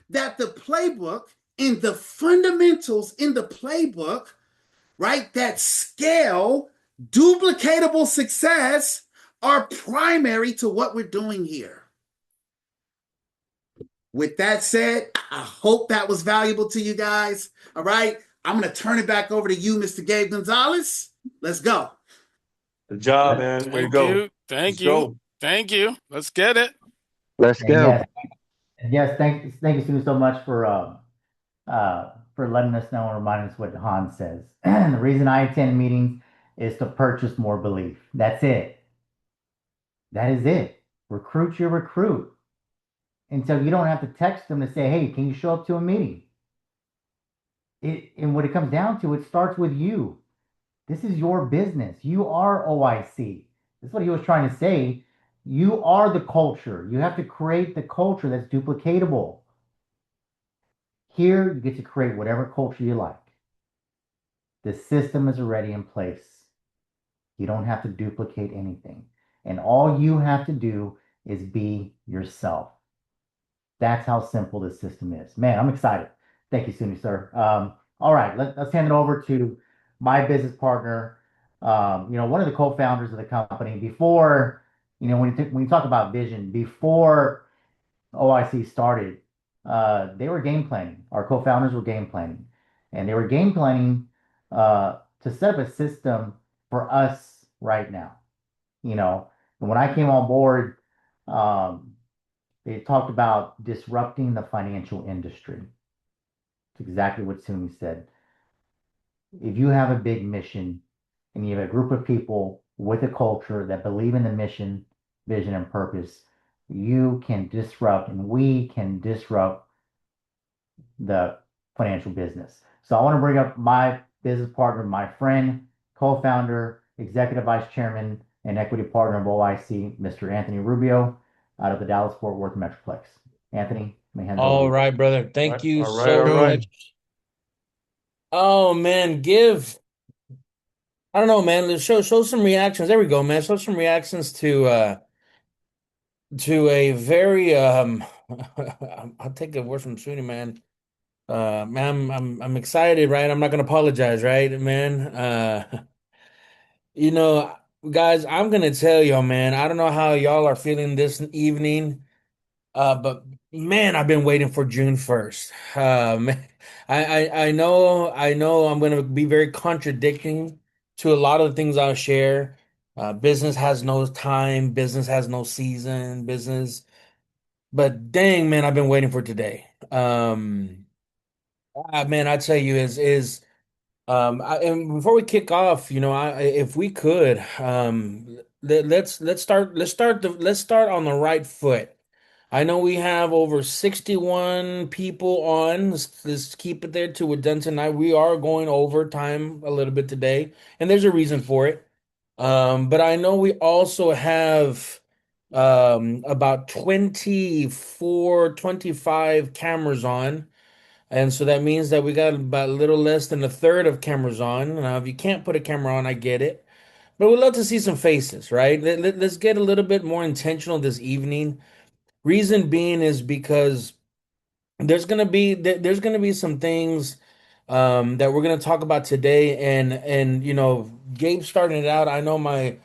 that the playbook and the fundamentals in the playbook, right, that scale duplicatable success are primary to what we're doing here. With that said, I hope that was valuable to you guys. All right. I'm going to turn it back over to you, Mr. Gabe Gonzalez. Let's go. Good job, man. Way to go. Thank Let's you. go. Thank you. Let's get it. Let's go. Yes, thank you, Stu, so much for letting us know and reminding us what Hans says. The reason I attend meetings is to purchase more belief. That's it. That is it. recruit your recruit. And so you don't have to text them to say, hey, can you show up to a meeting? And what it comes down to, it starts with you. This is your business. You are OIC. That's what he was trying to say. You are the culture. You have to create the culture that's duplicatable. Here, you get to create whatever culture you like. The system is already in place. You don't have to duplicate anything. And all you have to do is be yourself. That's how simple this system is. Man, I'm excited. Thank you, Suni, sir. All right, let's hand it over to my business partner. One of the co-founders of the company. Before, when you talk about vision, before OIC started, they were game planning. Our co-founders were game planning, and they were game planning to set up a system for us right now. And when I came on board, um, they talked about disrupting the financial industry. It's exactly what Suni said. If you have a big mission and you have a group of people with a culture that believe in the mission, vision, and purpose, you can disrupt and we can disrupt the financial business. So I want to bring up my business partner, my friend, co-founder, executive vice chairman, and equity partner of OIC, Mr. Anthony Rubio, out of the Dallas-Fort Worth Metroplex. Anthony, may hand it over to All you. right, brother. Thank you All so right. much. Oh man, I don't know, man. Let's show some reactions. There we go, man. Show some reactions to a very I'll take a word from Suni, man. Man, I'm excited, right? I'm not gonna apologize, right, man? You know, guys, I'm gonna tell y'all, man. I don't know how y'all are feeling this evening. But man, I've been waiting for June 1st. Man, I know I'm gonna be very contradicting to a lot of the things I'll share. Business has no time, business has no season, but dang man, I've been waiting for today. Man, I tell you and before we kick off, if we could, let's start on the right foot. I know we have over 61 people on. Let's keep it there till we're done tonight. We are going over time a little bit today, and there's a reason for it. But I know we also have about 24, 25 cameras on. And so that means that we got about a little less than a third of cameras on. Now, if you can't put a camera on, I get it. But we'd love to see some faces, right? Let's get a little bit more intentional this evening. Reason being is because there's gonna be some things that we're gonna talk about today, and Gabe starting it out. I know my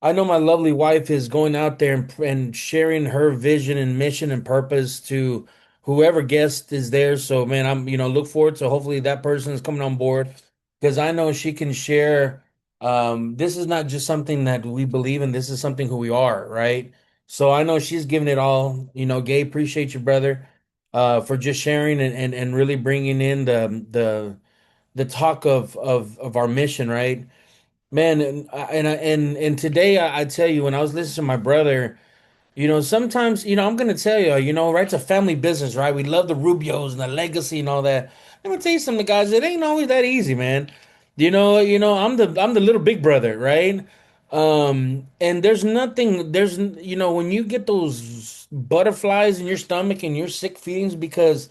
lovely wife is going out there and sharing her vision and mission and purpose to whoever guest is there. So, man, look forward to hopefully that person is coming on board because I know she can share. This is not just something that we believe in. This is something who we are, right? So I know she's giving it all. Gabe, appreciate you, brother, for just sharing and really bringing in the talk of our mission, right? Man, and today I tell you, when I was listening to my brother, sometimes, I'm gonna tell you, right, it's a family business, right? We love the Rubios and the legacy and all that. I'm gonna tell you something, guys, it ain't always that easy, man. I'm the little big brother, right? And when you get those butterflies in your stomach and your sick feelings because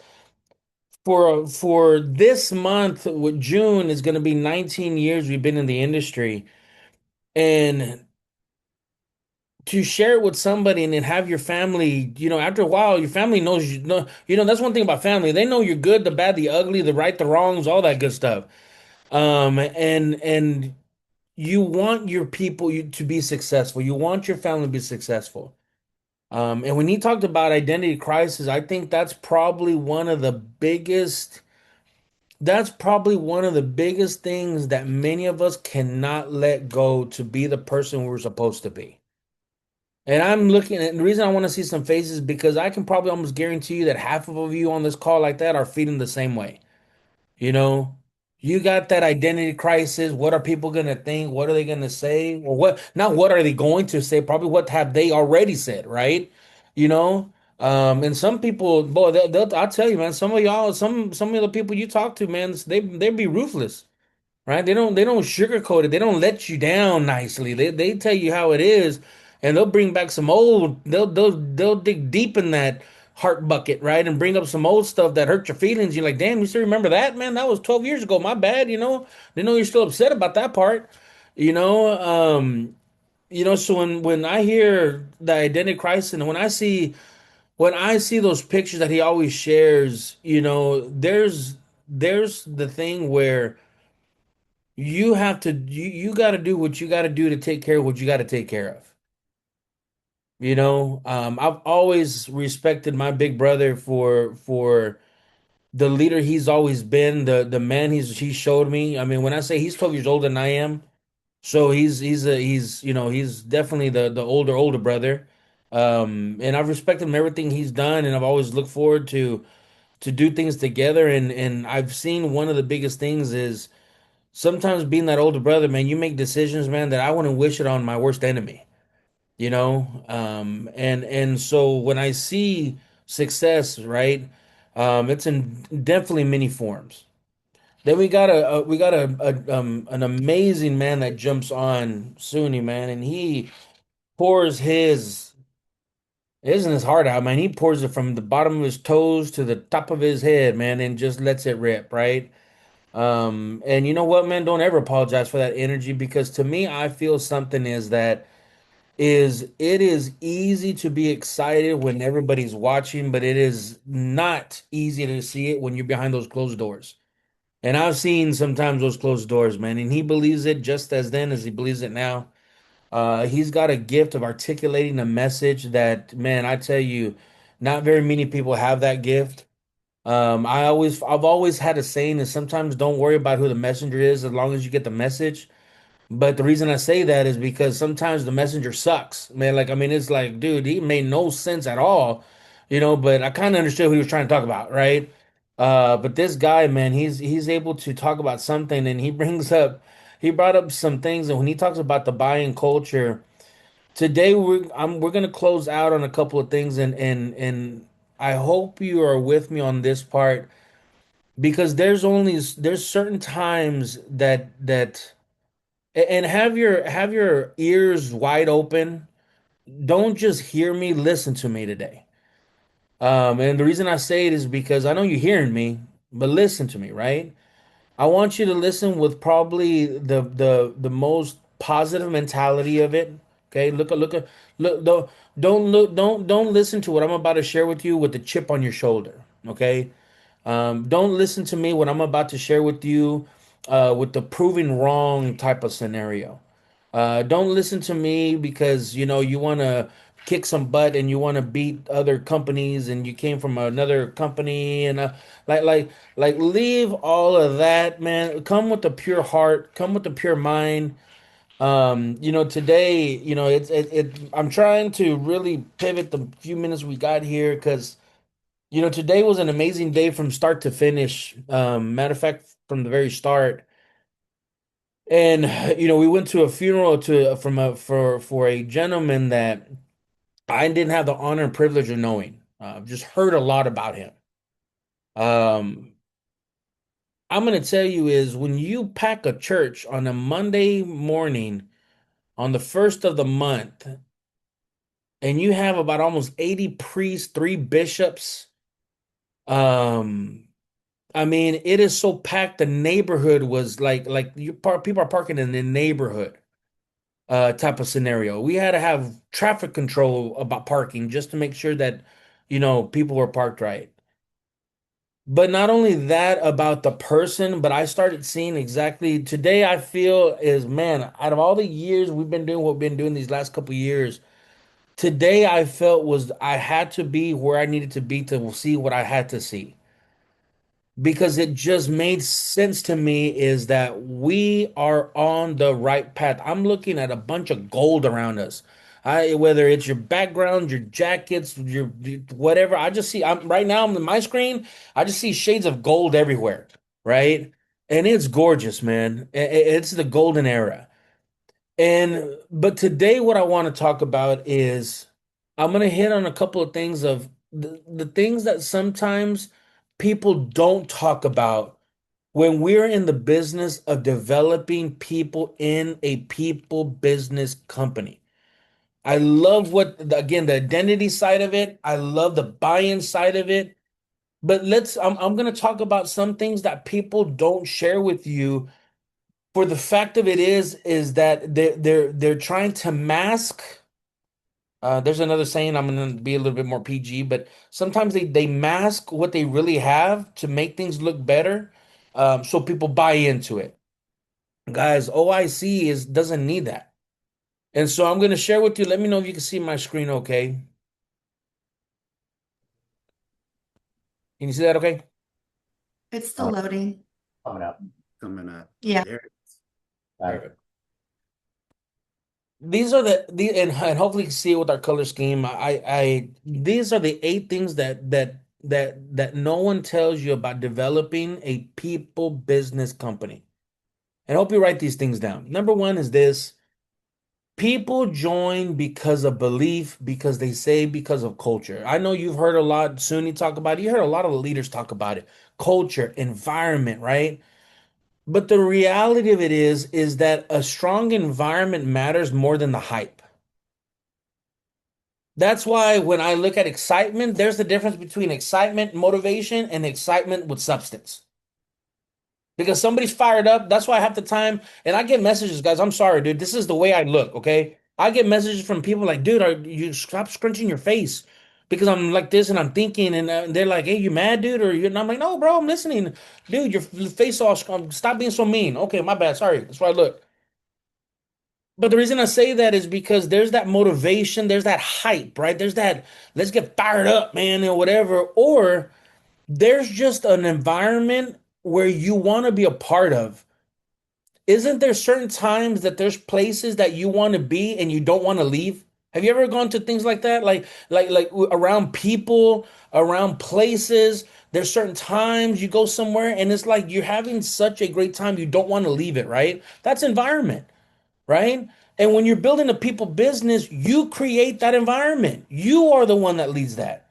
for this month with June is gonna be 19 years we've been in the industry. And to share it with somebody and then have your family, after a while, your family knows that's one thing about family. They know you're good, the bad, the ugly, the right, the wrongs, all that good stuff. And you want your people to be successful. You want your family to be successful. And when he talked about identity crisis, I think that's probably one of the biggest things that many of us cannot let go to be the person we're supposed to be. And I'm looking at the reason I want to see some faces because I can probably almost guarantee you that half of you on this call like that are feeling the same way. You know, You got that identity crisis. What are people going to think? What are they going to say? Or what, not what are they going to say? Probably what have they already said, right? You know? And some people, boy, I'll tell you, man, some of y'all, some of the people you talk to, man, they be ruthless, right? They don't sugarcoat it. They don't let you down nicely. They tell you how it is, and they'll bring back some old. They'll dig deep in that heart bucket, right, and bring up some old stuff that hurt your feelings. You're like, damn, you still remember that, man? That was 12 years ago. My bad. They know you're still upset about that part. You know, so when I hear the identity crisis, and when I see those pictures that he always shares, there's the thing where you got to do what you got to do to take care of what you got to take care of. I've always respected my big brother for the leader he's always been, the man he showed me. I mean, when I say he's 12 years older than I am, so he's definitely the older brother. And I've respected him everything he's done, and I've always looked forward to do things together. And I've seen one of the biggest things is sometimes being that older brother, man, you make decisions, man, that I wouldn't wish it on my worst enemy, and so when I see success, right, it's in definitely many forms. Then we got an amazing man that jumps on Sunni, man, and he pours his isn't his heart out, man. He pours it from the bottom of his toes to the top of his head, man, and just lets it rip, right? And you know what, man? Don't ever apologize for that energy, because to me, I feel something is it is easy to be excited when everybody's watching, but it is not easy to see it when you're behind those closed doors. And I've seen sometimes those closed doors, man, and he believes it just as then as he believes it now. He's got a gift of articulating a message that, man, I tell you, not very many people have that gift. I've always had a saying is sometimes don't worry about who the messenger is as long as you get the message. But the reason I say that is because sometimes the messenger sucks, man. Like, I mean, it's like, dude, he made no sense at all, but I kind of understood what he was trying to talk about, right? But this guy, man, he's able to talk about something, and he brought up some things, and when he talks about the buying culture, today we're gonna close out on a couple of things, and I hope you are with me on this part, because there's certain times that and have your ears wide open. Don't just hear me, listen to me today. And the reason I say it is because I know you're hearing me, but listen to me, right? I want you to listen with probably the most positive mentality of it. Okay, look. Don't listen to what I'm about to share with you with the chip on your shoulder. Okay, don't listen to me when I'm about to share with you with the proving wrong type of scenario. Don't listen to me because you want to kick some butt and you want to beat other companies and you came from another company and like like leave all of that, man. Come with a pure heart. Come with a pure mind. Today, I'm trying to really pivot the few minutes we got here because today was an amazing day from start to finish. Matter of fact, from the very start. And we went to a funeral for a gentleman that I didn't have the honor and privilege of knowing. I've just heard a lot about him. Um, I'm gonna tell you is when you pack a church on a Monday morning on the first of the month, and you have about almost 80 priests, three bishops. Um, I mean, it is so packed. The neighborhood was like people are parking in the neighborhood type of scenario. We had to have traffic control about parking just to make sure that people were parked right. But not only that about the person, but I started seeing exactly today. I feel is, man, out of all the years we've been doing what we've been doing these last couple of years, today I felt was I had to be where I needed to be to see what I had to see, because it just made sense to me is that we are on the right path. I'm looking at a bunch of gold around us. Whether it's your background, your jackets, your whatever, I just see. I'm right now on my screen. I just see shades of gold everywhere, right? and it's gorgeous, man. It's the golden era. And but today, what I want to talk about is I'm going to hit on a couple of things of the things that sometimes people don't talk about when we're in the business of developing people in a people business company. I love again, the identity side of it. I love the buy-in side of it. But I'm going to talk about some things that people don't share with you. For the fact of it is that they're trying to mask. There's another saying, I'm going to be a little bit more PG, but sometimes they mask what they really have to make things look better, so people buy into it. Guys, OIC doesn't need that. And so I'm going to share with you. Let me know if you can see my screen okay. Can you see that okay? It's still loading. Coming up. Coming up. Yeah. There it is. Perfect. These are and hopefully you can see it with our color scheme. These are the 8 things that no one tells you about developing a people business company. And I hope you write these things down. Number 1 is this: people join because of belief, because they say because of culture. I know you've heard a lot, Suni talk about it. You heard a lot of the leaders talk about it. Culture, environment, right? But the reality of it is that a strong environment matters more than the hype. That's why when I look at excitement, there's the difference between excitement, motivation, and excitement with substance. Because somebody's fired up. That's why half the time, and I get messages, guys. I'm sorry, dude. This is the way I look, okay? I get messages from people like, dude, you stop scrunching your face because I'm like this and I'm thinking, and they're like, hey, you mad, dude? And I'm like, no, bro, I'm listening. Dude, your face all, stop being so mean. Okay, my bad. Sorry. That's why I look. But the reason I say that is because there's that motivation, there's that hype, right? There's that, let's get fired up, man, or whatever. Or there's just an environment where you want to be a part of. Isn't there certain times that there's places that you want to be and you don't want to leave? Have you ever gone to things like that? Like around people, around places. There's certain times you go somewhere and it's like you're having such a great time, you don't want to leave it, right? That's environment, right? And when you're building a people business, you create that environment. You are the one that leads that.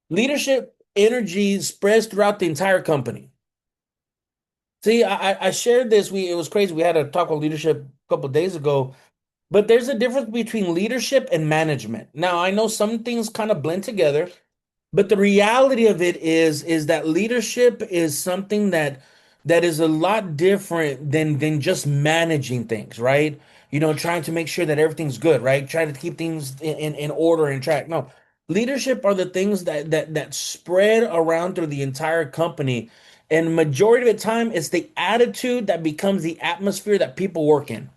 Leadership energy spreads throughout the entire company. See, I shared this. It was crazy. We had a talk on leadership a couple of days ago, but there's a difference between leadership and management. Now, I know some things kind of blend together, but the reality of it is that leadership is something that is a lot different than just managing things, right? Trying to make sure that everything's good, right? Trying to keep things in order and track. No, leadership are the things that spread around through the entire company. And majority of the time, it's the attitude that becomes the atmosphere that people work in.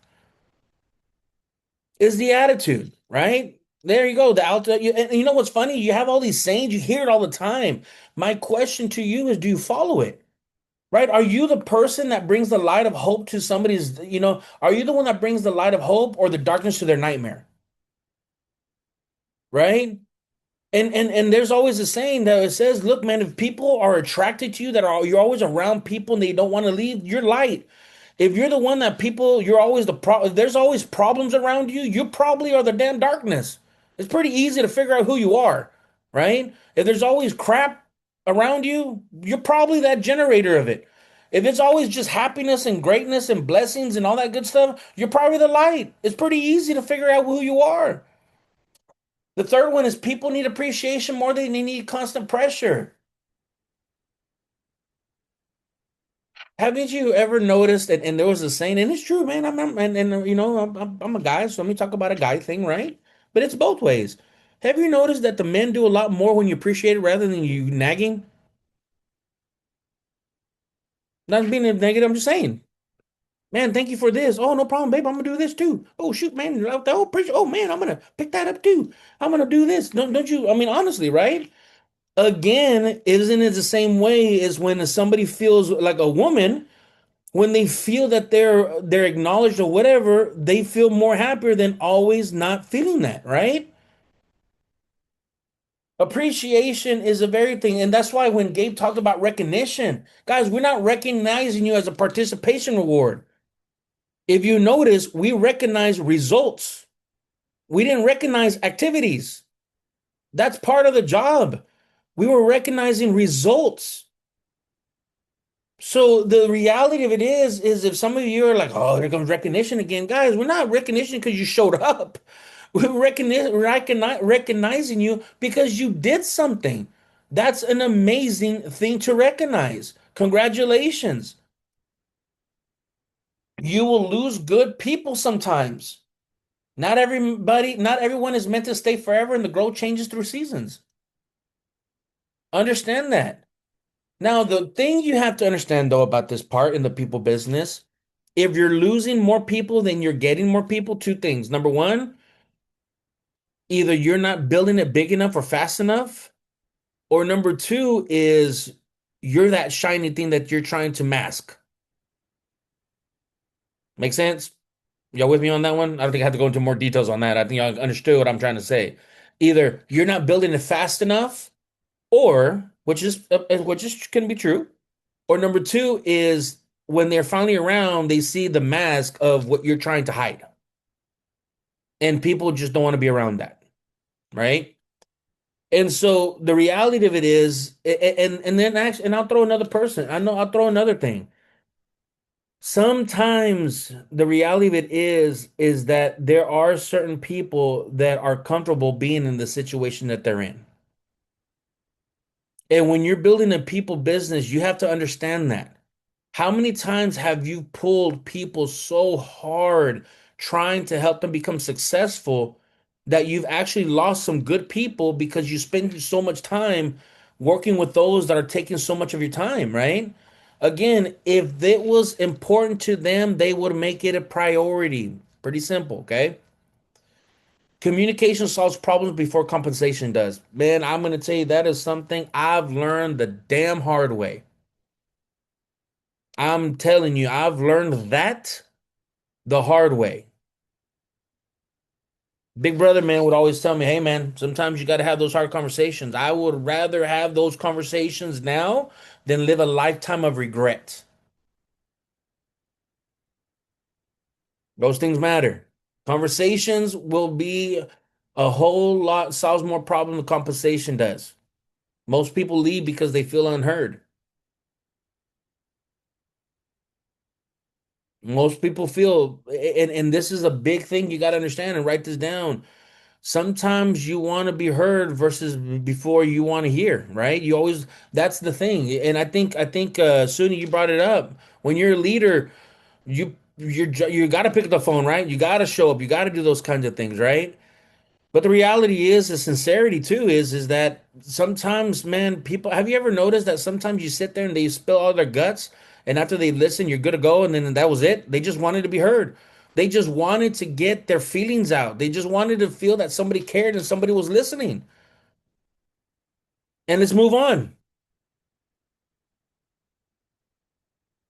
Is the attitude, right? There you go. And you know what's funny? You have all these sayings, you hear it all the time. My question to you is, do you follow it? Right? Are you the person that brings the light of hope to somebody's, are you the one that brings the light of hope or the darkness to their nightmare? Right? And there's always a saying that it says, look, man, if people are attracted to you, you're always around people and they don't want to leave, you're light. If you're the one that you're always if there's always problems around you, you probably are the damn darkness. It's pretty easy to figure out who you are, right? If there's always crap around you, you're probably that generator of it. If it's always just happiness and greatness and blessings and all that good stuff, you're probably the light. It's pretty easy to figure out who you are. The third one is people need appreciation more than they need constant pressure. Haven't you ever noticed and there was a saying, and it's true, man. I'm a guy, so let me talk about a guy thing, right? But it's both ways. Have you noticed that the men do a lot more when you appreciate it rather than you nagging? Not being negative, I'm just saying. Man, thank you for this. Oh, no problem, babe. I'm gonna do this too. Oh, shoot, man. Oh, appreciate. Oh, man, I'm gonna pick that up too. I'm gonna do this. Don't you? I mean, honestly, right? Again, isn't it the same way as when somebody feels like a woman? When they feel that they're acknowledged or whatever, they feel more happier than always not feeling that, right? Appreciation is a very thing. And that's why when Gabe talked about recognition, guys, we're not recognizing you as a participation reward. If you notice, we recognize results. We didn't recognize activities. That's part of the job. We were recognizing results. So the reality of it is if some of you are like, oh, here comes recognition again, guys, we're not recognition because you showed up. We're recognizing you because you did something. That's an amazing thing to recognize. Congratulations. You will lose good people sometimes. Not everyone is meant to stay forever, and the growth changes through seasons. Understand that. Now, the thing you have to understand, though, about this part in the people business, if you're losing more people than you're getting more people, two things. Number one, either you're not building it big enough or fast enough, or number two is you're that shiny thing that you're trying to mask. Make sense? Y'all with me on that one? I don't think I have to go into more details on that. I think y'all understood what I'm trying to say. Either you're not building it fast enough, or which is can be true, or number two is when they're finally around, they see the mask of what you're trying to hide. And people just don't want to be around that, right? And so the reality of it is, and then actually, and I'll throw another person. I know I'll throw another thing. Sometimes the reality of it is that there are certain people that are comfortable being in the situation that they're in. And when you're building a people business, you have to understand that. How many times have you pulled people so hard trying to help them become successful that you've actually lost some good people because you spend so much time working with those that are taking so much of your time, right? Again, if it was important to them, they would make it a priority. Pretty simple, okay? Communication solves problems before compensation does. Man, I'm going to tell you that is something I've learned the damn hard way. I'm telling you, I've learned that the hard way. Big brother, man, would always tell me, hey, man, sometimes you got to have those hard conversations. I would rather have those conversations now than live a lifetime of regret. Those things matter. Conversations will be a whole lot, solves more problem than compensation does. Most people leave because they feel unheard. Most people feel, and this is a big thing you got to understand and write this down. Sometimes you want to be heard versus before you want to hear, right? You always, that's the thing. And I think Suni, you brought it up. When you're a leader, you got to pick up the phone, right? You got to show up. You got to do those kinds of things, right? But the reality is, the sincerity too is that sometimes, man, people, have you ever noticed that sometimes you sit there and they spill all their guts, and after they listen, you're good to go, and then that was it? They just wanted to be heard. They just wanted to get their feelings out. They just wanted to feel that somebody cared and somebody was listening. And let's move on.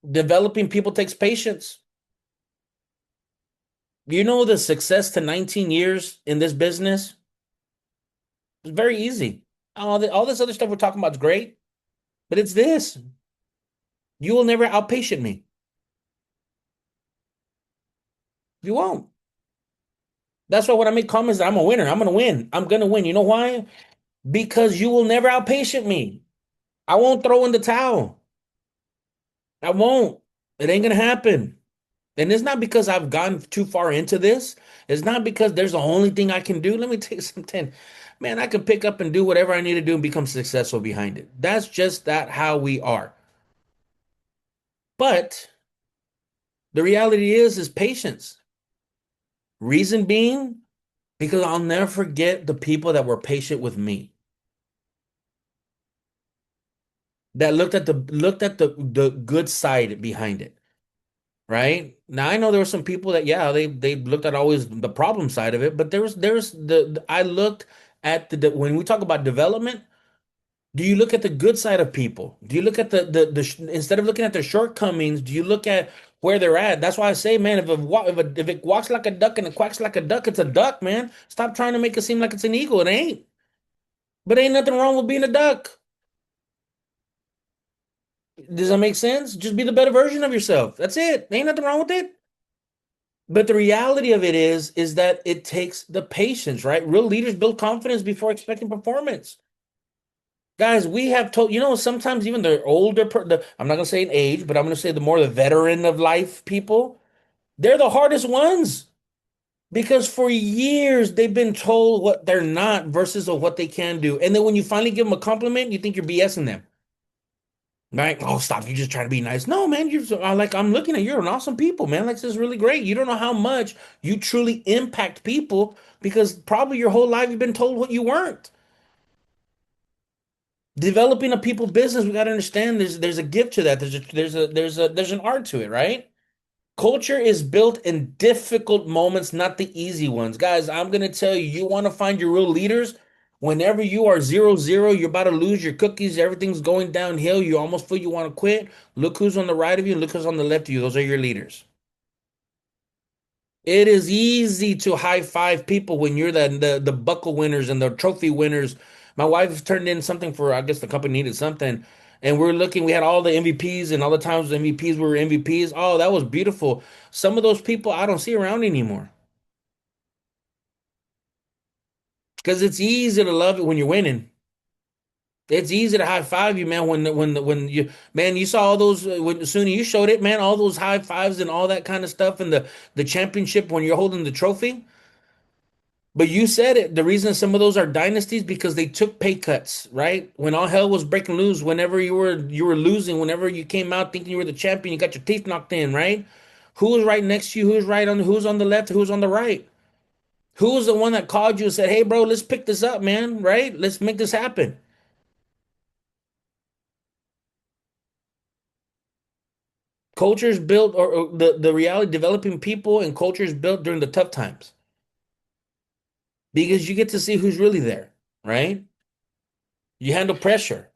Developing people takes patience. You know the success to 19 years in this business? It's very easy. All this other stuff we're talking about is great, but it's this. You will never outpatient me. You won't. That's why when I make comments, I'm a winner. I'm going to win. I'm going to win. You know why? Because you will never outpatient me. I won't throw in the towel. I won't. It ain't going to happen. And it's not because I've gone too far into this. It's not because there's the only thing I can do. Let me tell you something. Man, I can pick up and do whatever I need to do and become successful behind it. That's just that how we are. But the reality is patience. Reason being, because I'll never forget the people that were patient with me. That looked at the good side behind it. Right? Now I know there were some people that they looked at always the problem side of it, but there's I looked at when we talk about development, do you look at the good side of people? Do you look at instead of looking at their shortcomings, do you look at where they're at? That's why I say, man, if it walks like a duck and it quacks like a duck, it's a duck, man. Stop trying to make it seem like it's an eagle. It ain't. But ain't nothing wrong with being a duck. Does that make sense? Just be the better version of yourself. That's it. Ain't nothing wrong with it. But the reality of it is that it takes the patience, right? Real leaders build confidence before expecting performance. Guys, we have told, sometimes even the older, I'm not going to say in age, but I'm going to say the more the veteran of life people, they're the hardest ones because for years they've been told what they're not versus of what they can do. And then when you finally give them a compliment, you think you're BSing them. Right? Oh, stop. You're just trying to be nice. No, man, I'm looking at you're an awesome people, man. Like, this is really great. You don't know how much you truly impact people because probably your whole life you've been told what you weren't. Developing a people business, we got to understand there's a gift to that. There's an art to it, right? Culture is built in difficult moments, not the easy ones. Guys, I'm gonna tell you, you want to find your real leaders. Whenever you are 0-0, you're about to lose your cookies, everything's going downhill, you almost feel you want to quit. Look who's on the right of you, and look who's on the left of you. Those are your leaders. It is easy to high five people when you're the buckle winners and the trophy winners. My wife turned in something for, I guess the company needed something. And we're looking, we had all the MVPs and all the times the MVPs were MVPs. Oh, that was beautiful. Some of those people I don't see around anymore. Because it's easy to love it when you're winning. It's easy to high five you, man. When you, man, you saw all those when Suni, you showed it, man. All those high fives and all that kind of stuff, and the championship when you're holding the trophy. But you said it. The reason some of those are dynasties because they took pay cuts, right? When all hell was breaking loose, whenever you were losing, whenever you came out thinking you were the champion, you got your teeth knocked in, right? Who was right next to you? Who's on the left? Who's on the right? Who was the one that called you and said, "Hey, bro, let's pick this up, man, right? Let's make this happen." Cultures built, or the reality developing people and cultures built during the tough times because you get to see who's really there, right? You handle pressure.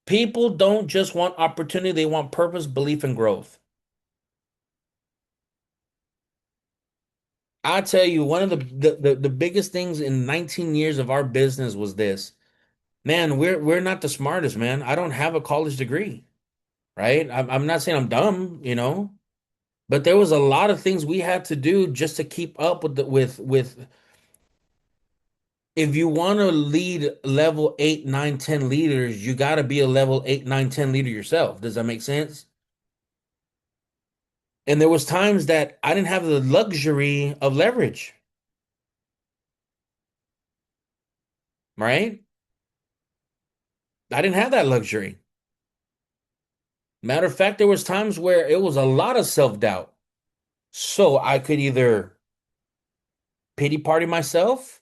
People don't just want opportunity, they want purpose, belief, and growth. I tell you, one of the biggest things in 19 years of our business was this. Man, we're not the smartest, man. I don't have a college degree, right? I'm not saying I'm dumb, but there was a lot of things we had to do just to keep up with if you want to lead level 8, 9, 10 leaders, you got to be a level 8, 9, 10 leader yourself. Does that make sense? And there was times that I didn't have the luxury of leverage, right? I didn't have that luxury. Matter of fact, there was times where it was a lot of self-doubt. So I could either pity party myself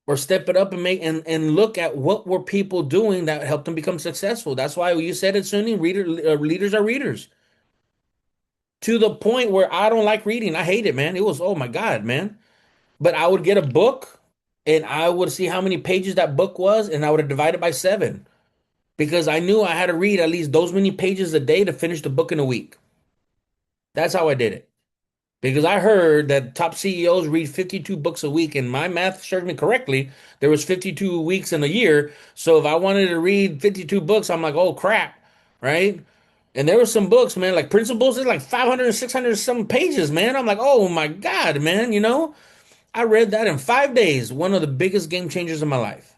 or step it up and and look at what were people doing that helped them become successful. That's why you said it, Sunni, leaders are readers. To the point where I don't like reading. I hate it, man. It was, oh my God, man. But I would get a book and I would see how many pages that book was, and I would divide it by 7 because I knew I had to read at least those many pages a day to finish the book in a week. That's how I did it. Because I heard that top CEOs read 52 books a week, and my math served me correctly. There was 52 weeks in a year. So if I wanted to read 52 books, I'm like, oh crap, right? And there were some books, man, like Principles, it's like 500 and 600 some pages, man. I'm like, oh my God, man, I read that in 5 days, one of the biggest game changers in my life.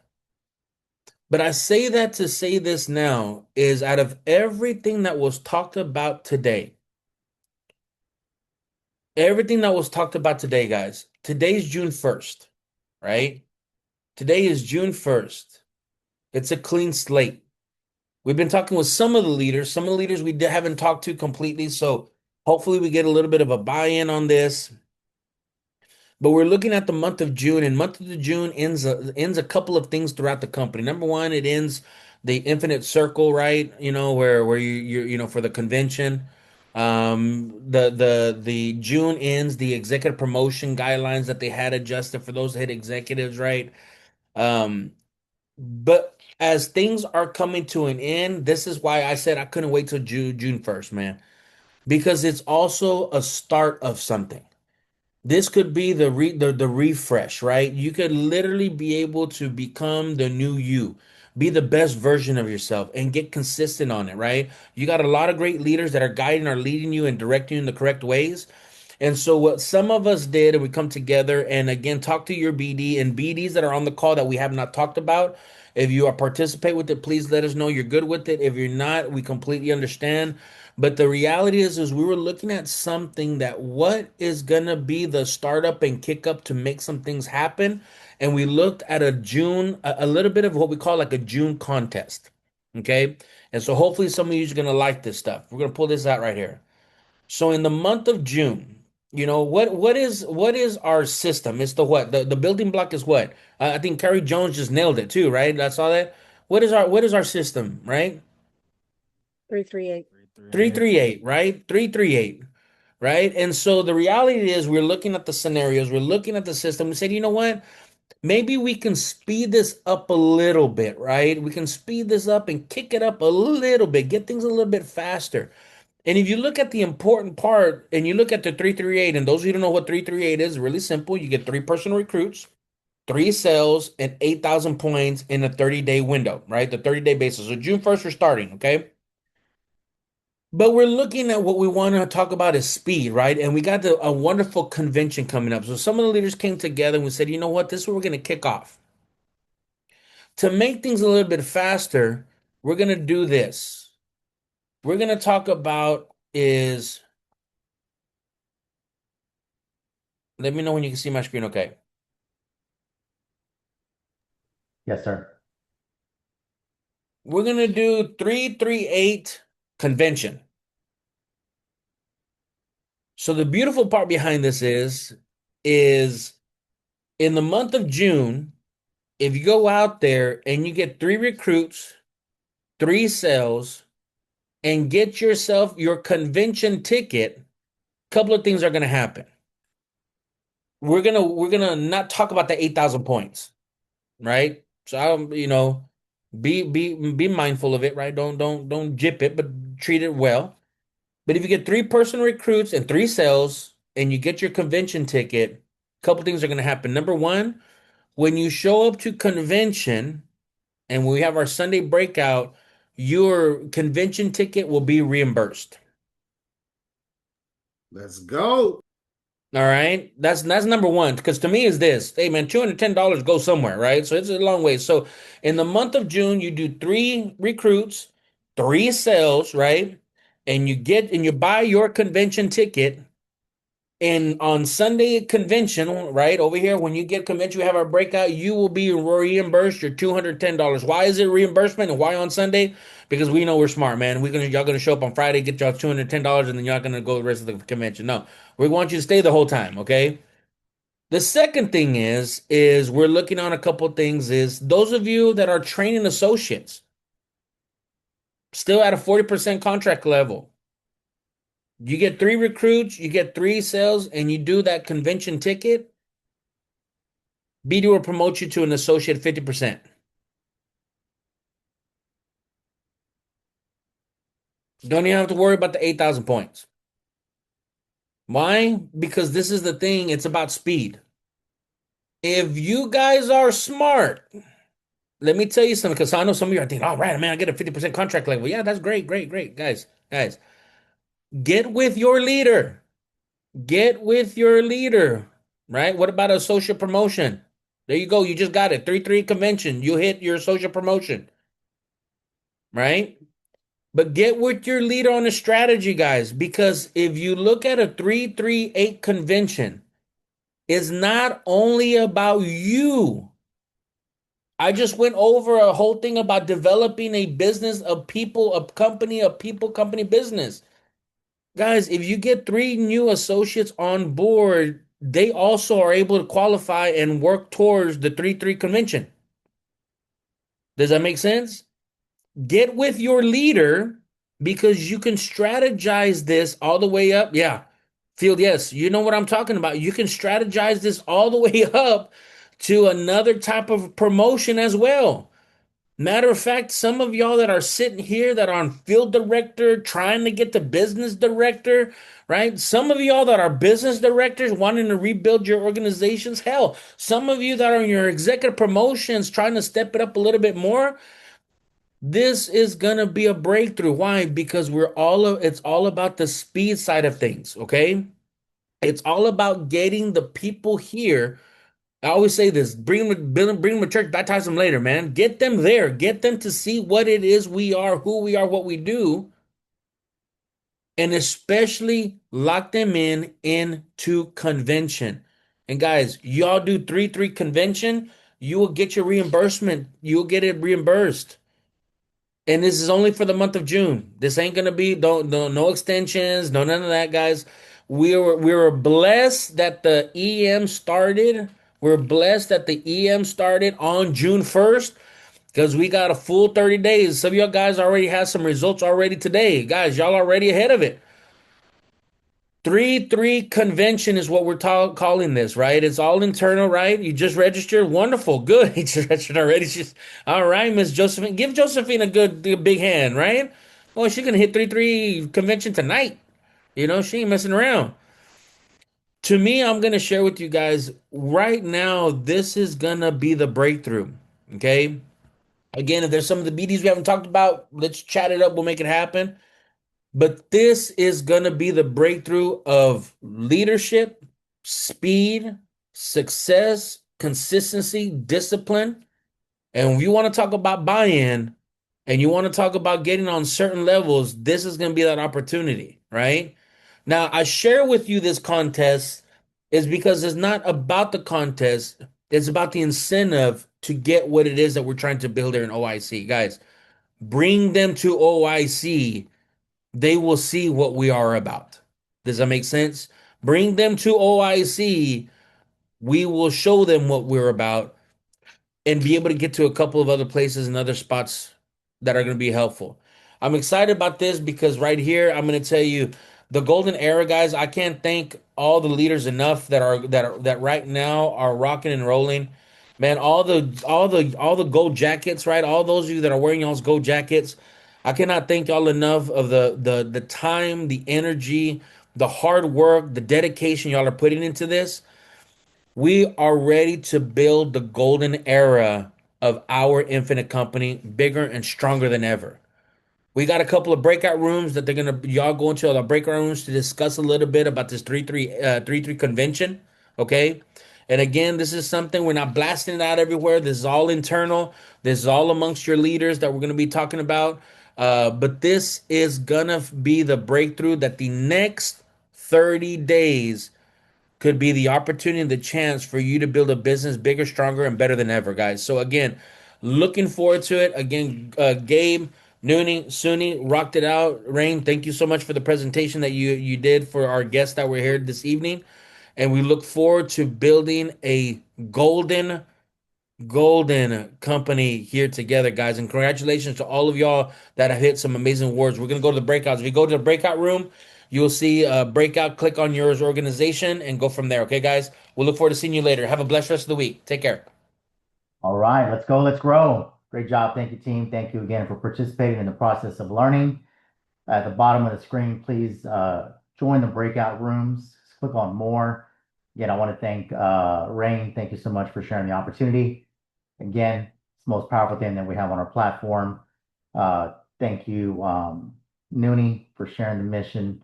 But I say that to say this now is out of everything that was talked about today, guys, today's June 1st, right? Today is June 1st. It's a clean slate. We've been talking with some of the leaders, we haven't talked to completely. So hopefully we get a little bit of a buy-in on this. But we're looking at the month of June, and month of June ends a couple of things throughout the company. Number one, it ends the infinite circle, right? Where you for the convention. The June ends the executive promotion guidelines that they had adjusted for those head executives, right? But as things are coming to an end, this is why I said I couldn't wait till June 1st, man, because it's also a start of something. This could be the refresh, right? You could literally be able to become the new you, be the best version of yourself, and get consistent on it, right? You got a lot of great leaders that are guiding or leading you and directing you in the correct ways. And so what some of us did, and we come together and again talk to your BD and BDs that are on the call that we have not talked about. If you are participate with it, please let us know you're good with it. If you're not, we completely understand. But the reality is we were looking at something that what is gonna be the startup and kick up to make some things happen. And we looked at a little bit of what we call like a June contest. Okay. And so hopefully some of you are gonna like this stuff. We're gonna pull this out right here. So in the month of June, what is our system? It's the what? The building block is what? I think Kerry Jones just nailed it too, right? I saw that. What is our system, right? 338. 338, right? 338, right? And so the reality is we're looking at the scenarios, we're looking at the system. We said, you know what? Maybe we can speed this up a little bit, right? We can speed this up and kick it up a little bit, get things a little bit faster. And if you look at the important part and you look at the 338, and those of you who don't know what 338 is, really simple. You get three personal recruits, three sales, and 8,000 points in a 30-day window, right? The 30-day basis. So June 1st, we're starting, okay? But we're looking at what we want to talk about is speed, right? And we got a wonderful convention coming up. So some of the leaders came together and we said, you know what? This is what we're going to kick off. To make things a little bit faster, we're going to do this. We're going to talk about is, let me know when you can see my screen okay. Yes, sir. We're going to do 338 convention. So the beautiful part behind this is in the month of June, if you go out there and you get three recruits, three sales, and get yourself your convention ticket, a couple of things are going to happen. We're gonna not talk about the 8,000 points, right? So be mindful of it, right? Don't jip it, but treat it well. But if you get three person recruits and three sales, and you get your convention ticket, a couple things are going to happen. Number one, when you show up to convention, and when we have our Sunday breakout, your convention ticket will be reimbursed. Let's go. All right, that's number one. Because to me is this, hey man, $210 goes somewhere, right? So it's a long way. So in the month of June, you do three recruits, three sales, right? And you buy your convention ticket. And on Sunday convention, right over here, when you get convention, we have our breakout, you will be reimbursed your $210. Why is it reimbursement and why on Sunday? Because we know we're smart, man. Y'all gonna show up on Friday, get y'all $210, and then y'all gonna go the rest of the convention. No, we want you to stay the whole time, okay? The second thing is we're looking on a couple things. Is those of you that are training associates still at a 40% contract level. You get three recruits, you get three sales, and you do that convention ticket, BD will promote you to an associate 50%. Don't even have to worry about the 8,000 points. Why? Because this is the thing, it's about speed. If you guys are smart, let me tell you something, because I know some of you are thinking, all right, man, I get a 50% contract level. Yeah, that's great, great, great. Guys, get with your leader. Get with your leader, right? What about a social promotion? There you go. You just got it. 3-3 convention. You hit your social promotion, right? But get with your leader on the strategy, guys, because if you look at a 338 convention, it's not only about you. I just went over a whole thing about developing a business of people, a people, company business. Guys, if you get three new associates on board, they also are able to qualify and work towards the 3-3 convention. Does that make sense? Get with your leader because you can strategize this all the way up. Yeah. Field, yes, you know what I'm talking about. You can strategize this all the way up to another type of promotion as well. Matter of fact, some of y'all that are sitting here that are on field director, trying to get to business director, right? Some of y'all that are business directors wanting to rebuild your organizations. Hell, some of you that are in your executive promotions trying to step it up a little bit more. This is gonna be a breakthrough. Why? Because it's all about the speed side of things, okay? It's all about getting the people here. I always say this: bring them to church, baptize them later, man. Get them there, get them to see what it is we are, who we are, what we do, and especially lock them into convention. And guys, y'all do 3-3 convention, you will get your reimbursement. You'll get it reimbursed. And this is only for the month of June. This ain't gonna be no extensions, no none of that, guys. We were blessed that the EM started. We're blessed that the EM started on June 1st because we got a full 30 days. Some of y'all guys already have some results already today. Guys, y'all already ahead of it. 3-3 convention is what we're calling this, right? It's all internal, right? You just registered. Wonderful. Good. You just registered already. She's all right, Miss Josephine. Give Josephine a good big hand, right? Oh, she's gonna hit 3-3 convention tonight. You know, she ain't messing around. To me, I'm gonna share with you guys right now, this is gonna be the breakthrough. Okay. Again, if there's some of the BDs we haven't talked about, let's chat it up. We'll make it happen. But this is going to be the breakthrough of leadership, speed, success, consistency, discipline. And if you want to talk about buy in and you want to talk about getting on certain levels, this is going to be that opportunity, right? Now, I share with you this contest is because it's not about the contest, it's about the incentive to get what it is that we're trying to build here in OIC. Guys, bring them to OIC, they will see what we are about. Does that make sense? Bring them to OIC. We will show them what we're about and be able to get to a couple of other places and other spots that are going to be helpful. I'm excited about this because right here, I'm going to tell you the golden era, guys. I can't thank all the leaders enough that right now are rocking and rolling. Man, all the gold jackets, right? All those of you that are wearing y'all's gold jackets, I cannot thank y'all enough of the time, the energy, the hard work, the dedication y'all are putting into this. We are ready to build the golden era of our infinite company, bigger and stronger than ever. We got a couple of breakout rooms that they're gonna y'all go into the breakout rooms to discuss a little bit about this 3-3 convention. Okay. And again, this is something we're not blasting it out everywhere. This is all internal. This is all amongst your leaders that we're gonna be talking about. But this is gonna be the breakthrough that the next 30 days could be the opportunity and the chance for you to build a business bigger, stronger, and better than ever, guys. So again, looking forward to it. Again, Gabe, Nooney, Suni rocked it out. Rain, thank you so much for the presentation that you did for our guests that were here this evening. And we look forward to building a golden company here together, guys. And congratulations to all of y'all that have hit some amazing awards. We're gonna go to the breakouts. If you go to the breakout room, you'll see a breakout. Click on yours organization and go from there. Okay, guys. We'll look forward to seeing you later. Have a blessed rest of the week. Take care. All right, let's go, let's grow. Great job. Thank you, team. Thank you again for participating in the process of learning. At the bottom of the screen, please join the breakout rooms. Click on more. Again, I want to thank Rain. Thank you so much for sharing the opportunity. Again, it's the most powerful thing that we have on our platform. Thank you, Nooney, for sharing the mission.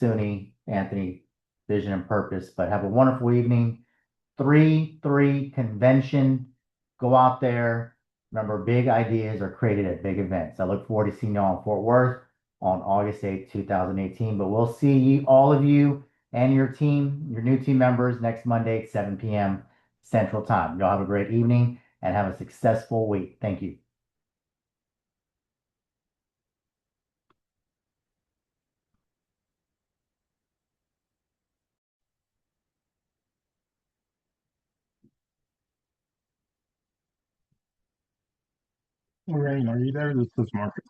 Suni, Anthony, vision and purpose. But have a wonderful evening. 3-3 convention. Go out there. Remember, big ideas are created at big events. I look forward to seeing y'all in Fort Worth on August 8th, 2018. But we'll see you, all of you and your team, your new team members, next Monday at 7 p.m. Central Time. Y'all have a great evening and have a successful week. Thank you. Rain, are you there? This is Marcus.